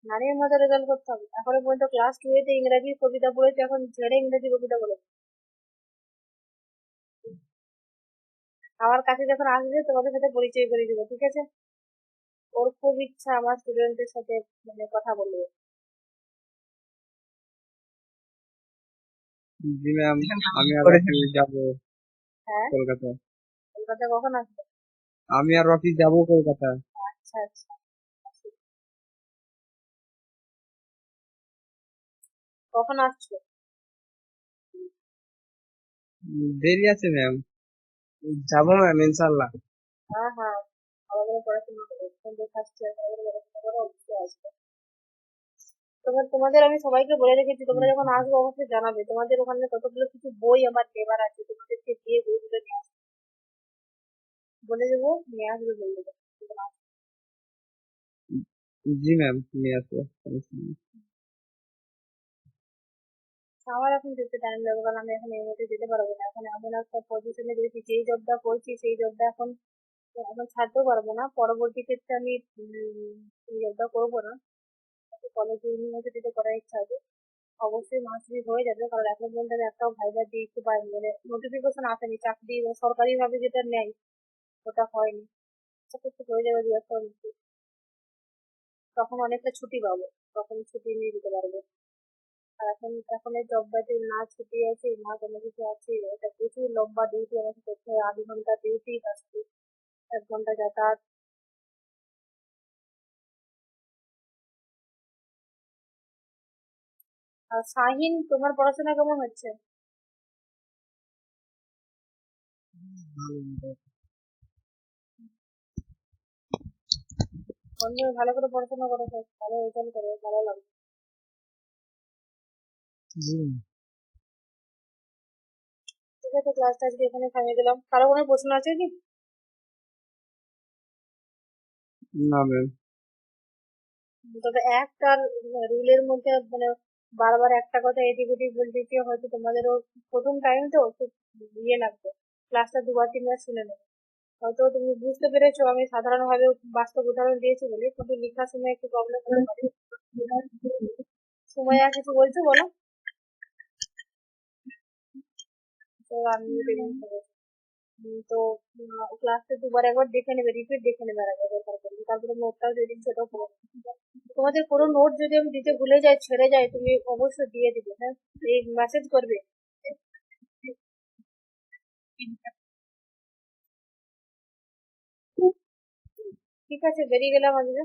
নানির মতো রেজাল্ট করতে হবে। এখনো পর্যন্ত ক্লাস 2 তে ইংরেজি কবিতা পড়েছে, এখন ছেড়ে ইংরেজি কবিতা বলে। আমার কাছে যখন আসবে তোমাদের সাথে পরিচয় করে দিবো, ঠিক আছে? ওর খুব ইচ্ছা আমার স্টুডেন্টদের সাথে মানে কথা বলবে। জি ম্যাম, আমি আর রকি যাব হ্যাঁ, কলকাতা। কলকাতা কখন আসবে? আমি আর রকি যাব কলকাতা। আচ্ছা আচ্ছা, কখন আসছো? দেরি আছে ম্যাম, যাবো ম্যাম ইনশাল্লাহ। হ্যাঁ হ্যাঁ, ভালো করে পড়াশোনা করো, এখন দেখাচ্ছে ভালো করে পড়াশোনা করো, অবশ্যই আসবে। তোমাদের আমি সবাইকে বলে রেখেছি, তোমরা যখন আসবে অবশ্যই জানাবে, তোমাদের ওখানে কতগুলো কিছু বই আমার দেবার আছে, তোমাদেরকে দিয়ে বইগুলো নিয়ে আসবে, বলে দেবো, নিয়ে আসবে বই দেবো। জি ম্যাম, নিয়ে আসবো, সমস্যা নেই। আমার এখন যেতে টাইম লাগবে, কারণ আমি এখন এই মুহূর্তে যেতে পারবো না, এখন এমন একটা পজিশনে রয়েছি, যেই জবটা করছি সেই জবটা এখন এখন ছাড়তেও পারবো না, পরবর্তী ক্ষেত্রে আমি এই জবটা করবো না, কলেজ ইউনিভার্সিটিতে করার ইচ্ছা আছে, অবশ্যই মাস্টারি হয়ে যাবে, কারণ এখন পর্যন্ত আমি একটাও ভাইবা দিতে পারিনি, মানে নোটিফিকেশন আসেনি, চাকরি সরকারি ভাবে যেটা নেয় ওটা হয়নি, আশা করছি হয়ে যাবে 2 1 মধ্যে, তখন অনেকটা ছুটি পাবো, তখন ছুটি নিয়ে দিতে পারবো। আর এখন এখন এই জবটাতে না ছুটি আছে না কোনো কিছু আছে, এটা প্রচুর লম্বা ডিউটি আমাকে করতে হয়, 8 ঘন্টা ডিউটি, তার সাথে 1 ঘন্টা যাতায়াত। আর শাহিন, তোমার পড়াশোনা কেমন হচ্ছে? বন্ধু ভালো করে পড়াশোনা করো, সব ভালো রেজাল্ট করো, ভালো লাগবে। জি ঠিক আছে, ক্লাসটা আজকে এখানে থামিয়ে দিলাম, কারো কোনো প্রশ্ন আছে কি? না ম্যাম। তবে একটা রুলের মধ্যে মানে বারবার একটা কথা এদিক ওদিক বলতে গিয়ে হয়তো তোমাদেরও প্রথম টাইম তো একটু ইয়ে লাগবে, ক্লাসটা 2 বার 3 বার শুনে নেবে, হয়তো তুমি বুঝতে পেরেছো, আমি সাধারণভাবে বাস্তব উদাহরণ দিয়েছি বলে, কিন্তু লেখার সময় একটু প্রবলেম হতে পারে। সময় আর কিছু বলছো বলো, তো আমি তো ক্লাসটা 2 বার 1 বার দেখে নেবে, রিপিট দেখে নেবে, আর একবার দরকার পড়লে তারপরে নোটটাও যেদিন সেটাও পড়ে নেবে। তোমাদের কোনো নোট যদি আমি দিতে ভুলে যাই, ছেড়ে যাই, তুমি অবশ্যই দিয়ে দিবে, হ্যাঁ, এই মেসেজ করবে। ঠিক আছে, বেরিয়ে গেলাম আজকে।